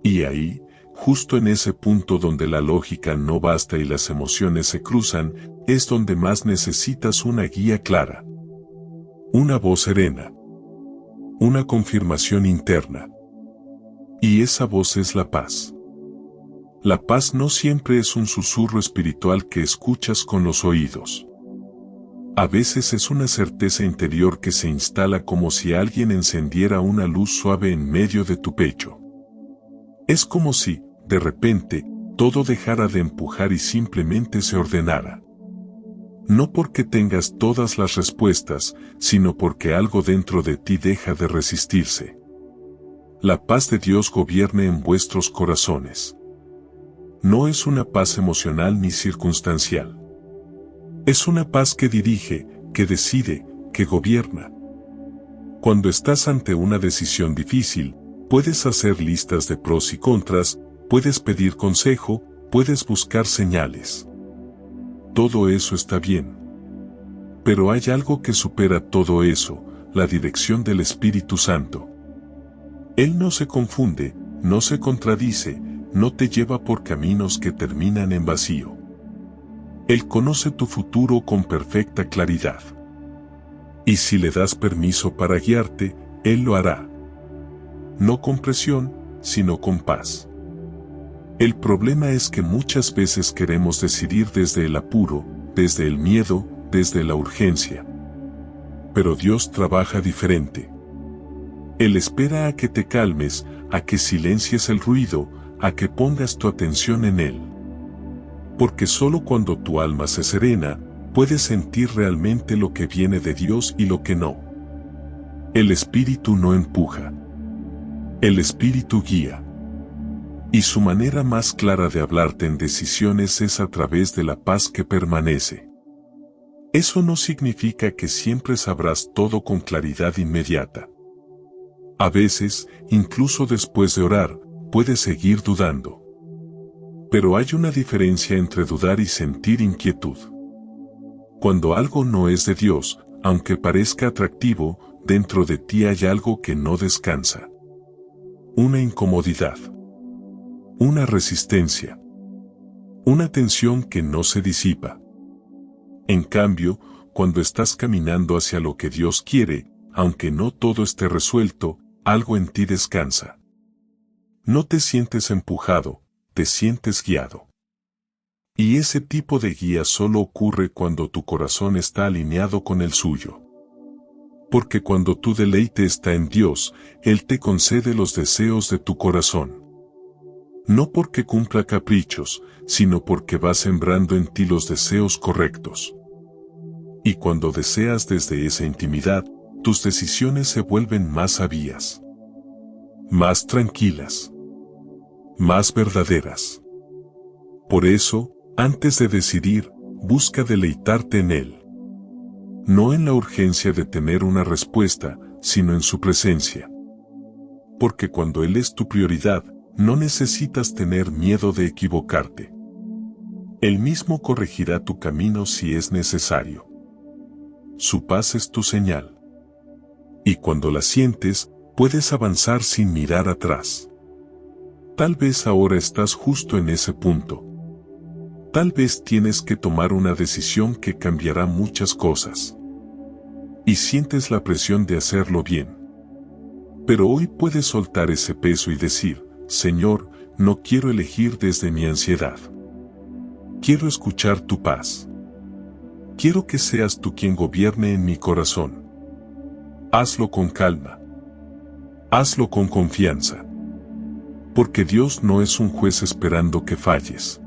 Y ahí, justo en ese punto donde la lógica no basta y las emociones se cruzan, es donde más necesitas una guía clara. Una voz serena. Una confirmación interna. Y esa voz es la paz. La paz no siempre es un susurro espiritual que escuchas con los oídos. A veces es una certeza interior que se instala como si alguien encendiera una luz suave en medio de tu pecho. Es como si, de repente, todo dejara de empujar y simplemente se ordenara. No porque tengas todas las respuestas, sino porque algo dentro de ti deja de resistirse. La paz de Dios gobierne en vuestros corazones. No es una paz emocional ni circunstancial. Es una paz que dirige, que decide, que gobierna. Cuando estás ante una decisión difícil, puedes hacer listas de pros y contras, puedes pedir consejo, puedes buscar señales. Todo eso está bien. Pero hay algo que supera todo eso, la dirección del Espíritu Santo. Él no se confunde, no se contradice, no te lleva por caminos que terminan en vacío. Él conoce tu futuro con perfecta claridad. Y si le das permiso para guiarte, Él lo hará. No con presión, sino con paz. El problema es que muchas veces queremos decidir desde el apuro, desde el miedo, desde la urgencia. Pero Dios trabaja diferente. Él espera a que te calmes, a que silencies el ruido, a que pongas tu atención en Él. Porque solo cuando tu alma se serena, puedes sentir realmente lo que viene de Dios y lo que no. El Espíritu no empuja. El Espíritu guía. Y su manera más clara de hablarte en decisiones es a través de la paz que permanece. Eso no significa que siempre sabrás todo con claridad inmediata. A veces, incluso después de orar, puedes seguir dudando. Pero hay una diferencia entre dudar y sentir inquietud. Cuando algo no es de Dios, aunque parezca atractivo, dentro de ti hay algo que no descansa. Una incomodidad. Una resistencia. Una tensión que no se disipa. En cambio, cuando estás caminando hacia lo que Dios quiere, aunque no todo esté resuelto, algo en ti descansa. No te sientes empujado, te sientes guiado. Y ese tipo de guía solo ocurre cuando tu corazón está alineado con el suyo. Porque cuando tu deleite está en Dios, Él te concede los deseos de tu corazón. No porque cumpla caprichos, sino porque va sembrando en ti los deseos correctos. Y cuando deseas desde esa intimidad, tus decisiones se vuelven más sabias, más tranquilas, más verdaderas. Por eso, antes de decidir, busca deleitarte en Él. No en la urgencia de tener una respuesta, sino en su presencia. Porque cuando Él es tu prioridad, no necesitas tener miedo de equivocarte. Él mismo corregirá tu camino si es necesario. Su paz es tu señal. Y cuando la sientes, puedes avanzar sin mirar atrás. Tal vez ahora estás justo en ese punto. Tal vez tienes que tomar una decisión que cambiará muchas cosas. Y sientes la presión de hacerlo bien. Pero hoy puedes soltar ese peso y decir, Señor, no quiero elegir desde mi ansiedad. Quiero escuchar tu paz. Quiero que seas tú quien gobierne en mi corazón. Hazlo con calma. Hazlo con confianza. Porque Dios no es un juez esperando que falles.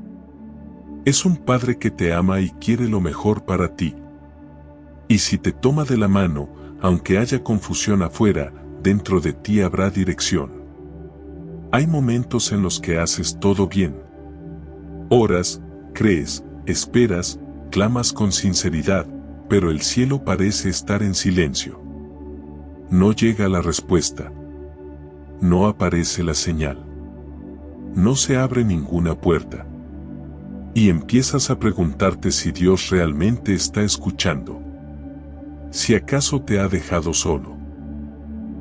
Es un Padre que te ama y quiere lo mejor para ti. Y si te toma de la mano, aunque haya confusión afuera, dentro de ti habrá dirección. Hay momentos en los que haces todo bien. Oras, crees, esperas, clamas con sinceridad, pero el cielo parece estar en silencio. No llega la respuesta. No aparece la señal. No se abre ninguna puerta. Y empiezas a preguntarte si Dios realmente está escuchando. Si acaso te ha dejado solo.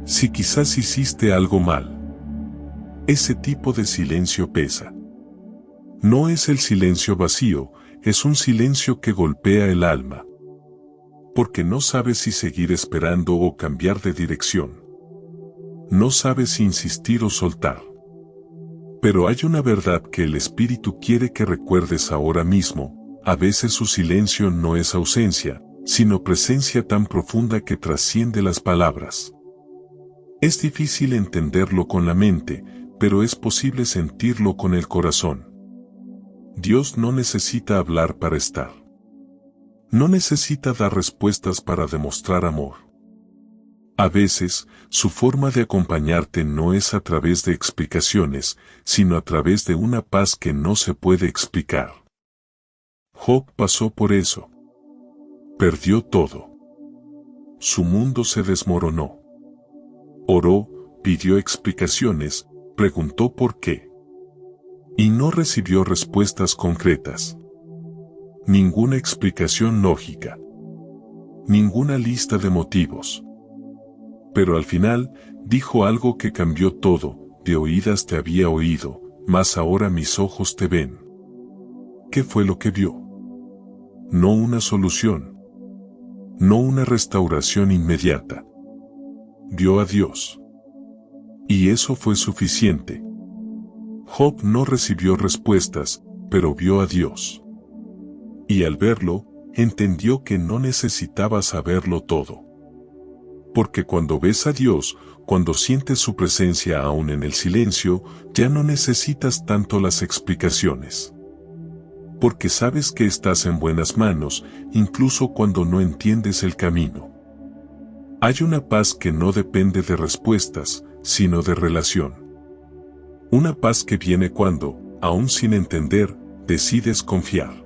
Si quizás hiciste algo mal. Ese tipo de silencio pesa. No es el silencio vacío, es un silencio que golpea el alma. Porque no sabes si seguir esperando o cambiar de dirección. No sabes si insistir o soltar. Pero hay una verdad que el Espíritu quiere que recuerdes ahora mismo, a veces su silencio no es ausencia, sino presencia tan profunda que trasciende las palabras. Es difícil entenderlo con la mente, pero es posible sentirlo con el corazón. Dios no necesita hablar para estar. No necesita dar respuestas para demostrar amor. A veces, su forma de acompañarte no es a través de explicaciones, sino a través de una paz que no se puede explicar. Job pasó por eso. Perdió todo. Su mundo se desmoronó. Oró, pidió explicaciones, preguntó por qué. Y no recibió respuestas concretas. Ninguna explicación lógica. Ninguna lista de motivos. Pero al final, dijo algo que cambió todo: de oídas te había oído, mas ahora mis ojos te ven. ¿Qué fue lo que vio? No una solución. No una restauración inmediata. Vio a Dios. Y eso fue suficiente. Job no recibió respuestas, pero vio a Dios. Y al verlo, entendió que no necesitaba saberlo todo. Porque cuando ves a Dios, cuando sientes su presencia aún en el silencio, ya no necesitas tanto las explicaciones. Porque sabes que estás en buenas manos, incluso cuando no entiendes el camino. Hay una paz que no depende de respuestas, sino de relación. Una paz que viene cuando, aún sin entender, decides confiar.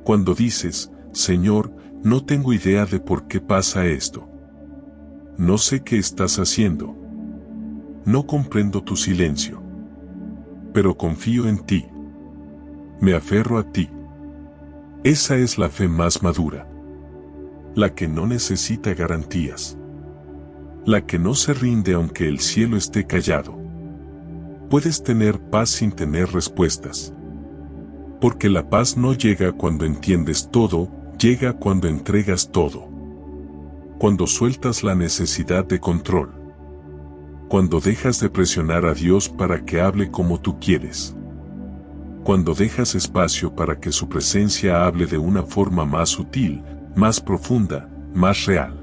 Cuando dices, Señor, no tengo idea de por qué pasa esto. No sé qué estás haciendo. No comprendo tu silencio. Pero confío en ti. Me aferro a ti. Esa es la fe más madura. La que no necesita garantías. La que no se rinde aunque el cielo esté callado. Puedes tener paz sin tener respuestas. Porque la paz no llega cuando entiendes todo, llega cuando entregas todo. Cuando sueltas la necesidad de control. Cuando dejas de presionar a Dios para que hable como tú quieres. Cuando dejas espacio para que su presencia hable de una forma más sutil, más profunda, más real.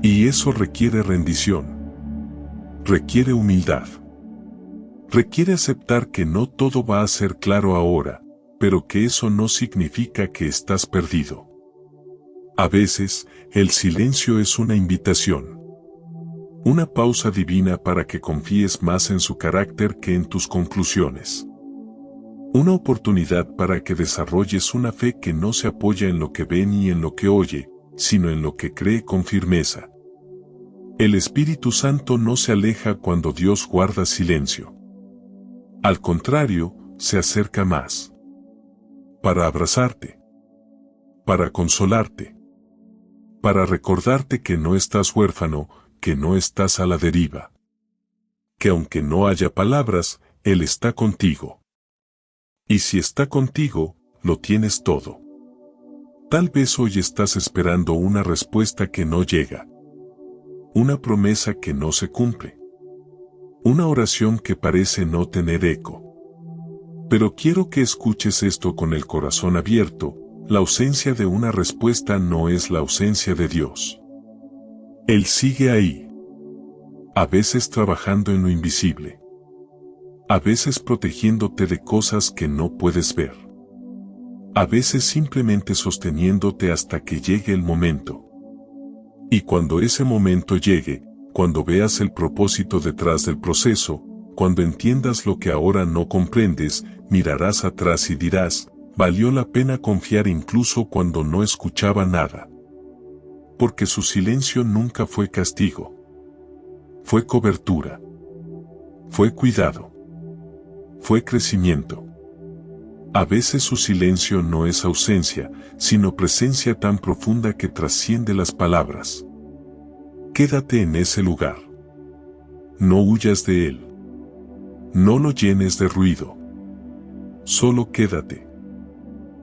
Y eso requiere rendición. Requiere humildad. Requiere aceptar que no todo va a ser claro ahora, pero que eso no significa que estás perdido. A veces, el silencio es una invitación. Una pausa divina para que confíes más en su carácter que en tus conclusiones. Una oportunidad para que desarrolles una fe que no se apoya en lo que ve ni en lo que oye, sino en lo que cree con firmeza. El Espíritu Santo no se aleja cuando Dios guarda silencio. Al contrario, se acerca más. Para abrazarte. Para consolarte. Para recordarte que no estás huérfano, que no estás a la deriva. Que aunque no haya palabras, Él está contigo. Y si está contigo, lo tienes todo. Tal vez hoy estás esperando una respuesta que no llega. Una promesa que no se cumple. Una oración que parece no tener eco. Pero quiero que escuches esto con el corazón abierto, la ausencia de una respuesta no es la ausencia de Dios. Él sigue ahí. A veces trabajando en lo invisible. A veces protegiéndote de cosas que no puedes ver. A veces simplemente sosteniéndote hasta que llegue el momento. Y cuando ese momento llegue, cuando veas el propósito detrás del proceso, cuando entiendas lo que ahora no comprendes, mirarás atrás y dirás, valió la pena confiar incluso cuando no escuchaba nada. Porque su silencio nunca fue castigo. Fue cobertura. Fue cuidado. Fue crecimiento. A veces su silencio no es ausencia, sino presencia tan profunda que trasciende las palabras. Quédate en ese lugar. No huyas de él. No lo llenes de ruido. Solo quédate.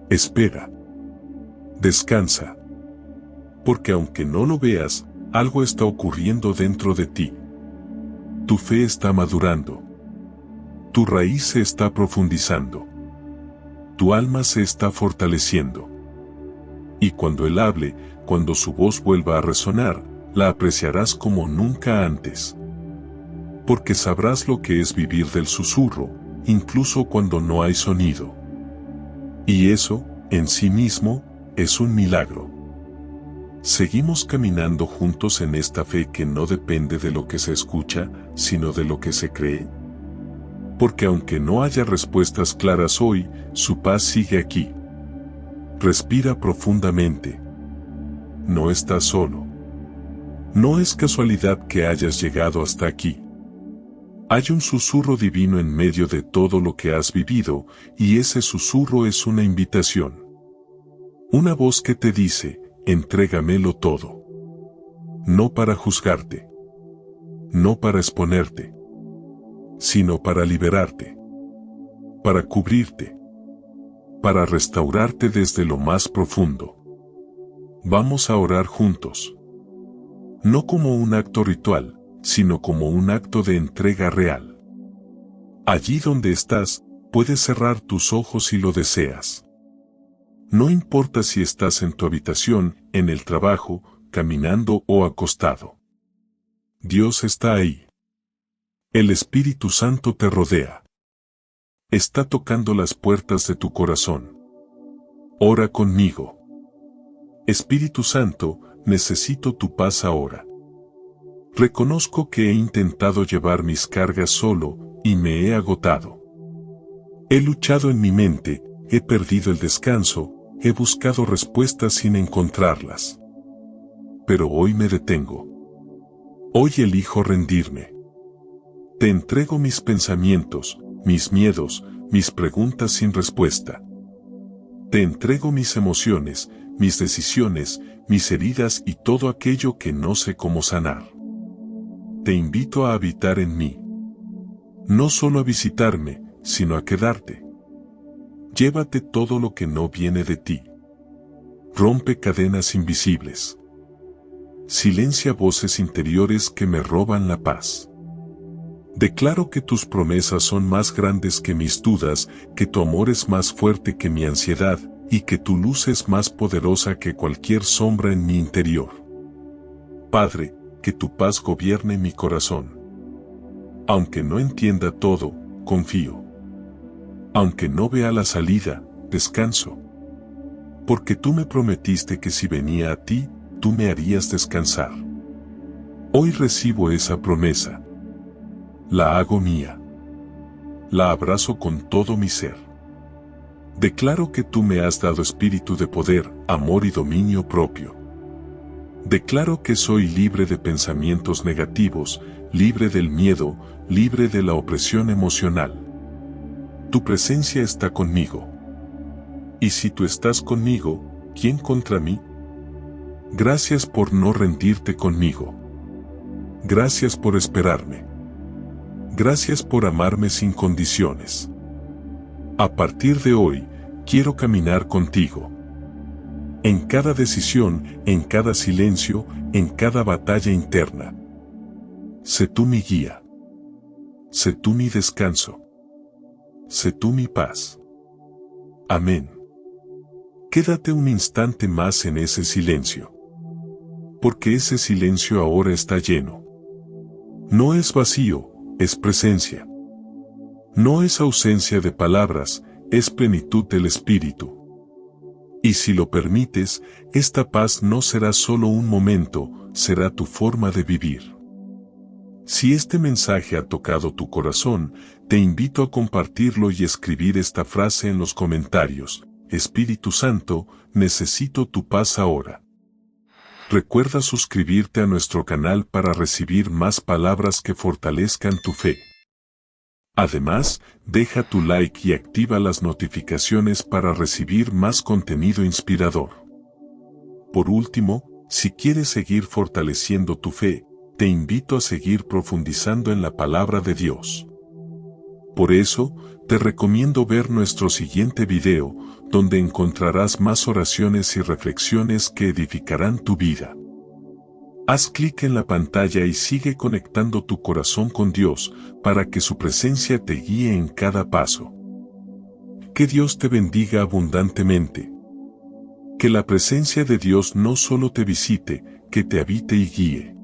Espera. Descansa. Porque aunque no lo veas, algo está ocurriendo dentro de ti. Tu fe está madurando. Tu raíz se está profundizando. Tu alma se está fortaleciendo. Y cuando Él hable, cuando su voz vuelva a resonar, la apreciarás como nunca antes. Porque sabrás lo que es vivir del susurro, incluso cuando no hay sonido. Y eso, en sí mismo, es un milagro. Seguimos caminando juntos en esta fe que no depende de lo que se escucha, sino de lo que se cree. Porque aunque no haya respuestas claras hoy, su paz sigue aquí. Respira profundamente. No estás solo. No es casualidad que hayas llegado hasta aquí. Hay un susurro divino en medio de todo lo que has vivido, y ese susurro es una invitación. Una voz que te dice, entrégamelo todo. No para juzgarte. No para exponerte. Sino para liberarte. Para cubrirte. Para restaurarte desde lo más profundo. Vamos a orar juntos. No como un acto ritual, sino como un acto de entrega real. Allí donde estás, puedes cerrar tus ojos si lo deseas. No importa si estás en tu habitación, en el trabajo, caminando o acostado. Dios está ahí. El Espíritu Santo te rodea. Está tocando las puertas de tu corazón. Ora conmigo. Espíritu Santo, necesito tu paz ahora. Reconozco que he intentado llevar mis cargas solo, y me he agotado. He luchado en mi mente, he perdido el descanso, he buscado respuestas sin encontrarlas. Pero hoy me detengo. Hoy elijo rendirme. Te entrego mis pensamientos, mis miedos, mis preguntas sin respuesta. Te entrego mis emociones, mis decisiones, mis heridas y todo aquello que no sé cómo sanar. Te invito a habitar en mí. No solo a visitarme, sino a quedarte. Llévate todo lo que no viene de ti. Rompe cadenas invisibles. Silencia voces interiores que me roban la paz. Declaro que tus promesas son más grandes que mis dudas, que tu amor es más fuerte que mi ansiedad, y que tu luz es más poderosa que cualquier sombra en mi interior. Padre, que tu paz gobierne mi corazón. Aunque no entienda todo, confío. Aunque no vea la salida, descanso. porque tú me prometiste que si venía a ti, tú me harías descansar. Hoy recibo esa promesa. La hago mía. La abrazo con todo mi ser. Declaro que tú me has dado espíritu de poder, amor y dominio propio. Declaro que soy libre de pensamientos negativos, libre del miedo, libre de la opresión emocional. Tu presencia está conmigo. Y si tú estás conmigo, ¿quién contra mí? Gracias por no rendirte conmigo. Gracias por esperarme. Gracias por amarme sin condiciones. A partir de hoy, quiero caminar contigo. En cada decisión, en cada silencio, en cada batalla interna. Sé tú mi guía. Sé tú mi descanso. Sé tú mi paz. Amén. Quédate un instante más en ese silencio. Porque ese silencio ahora está lleno. No es vacío, es presencia. No es ausencia de palabras, es plenitud del Espíritu. Y si lo permites, esta paz no será solo un momento, será tu forma de vivir. Si este mensaje ha tocado tu corazón, te invito a compartirlo y escribir esta frase en los comentarios: Espíritu Santo, necesito tu paz ahora. Recuerda suscribirte a nuestro canal para recibir más palabras que fortalezcan tu fe. Además, deja tu like y activa las notificaciones para recibir más contenido inspirador. Por último, si quieres seguir fortaleciendo tu fe, te invito a seguir profundizando en la palabra de Dios. Por eso, te recomiendo ver nuestro siguiente video, donde encontrarás más oraciones y reflexiones que edificarán tu vida. Haz clic en la pantalla y sigue conectando tu corazón con Dios, para que su presencia te guíe en cada paso. Que Dios te bendiga abundantemente. Que la presencia de Dios no solo te visite, que te habite y guíe.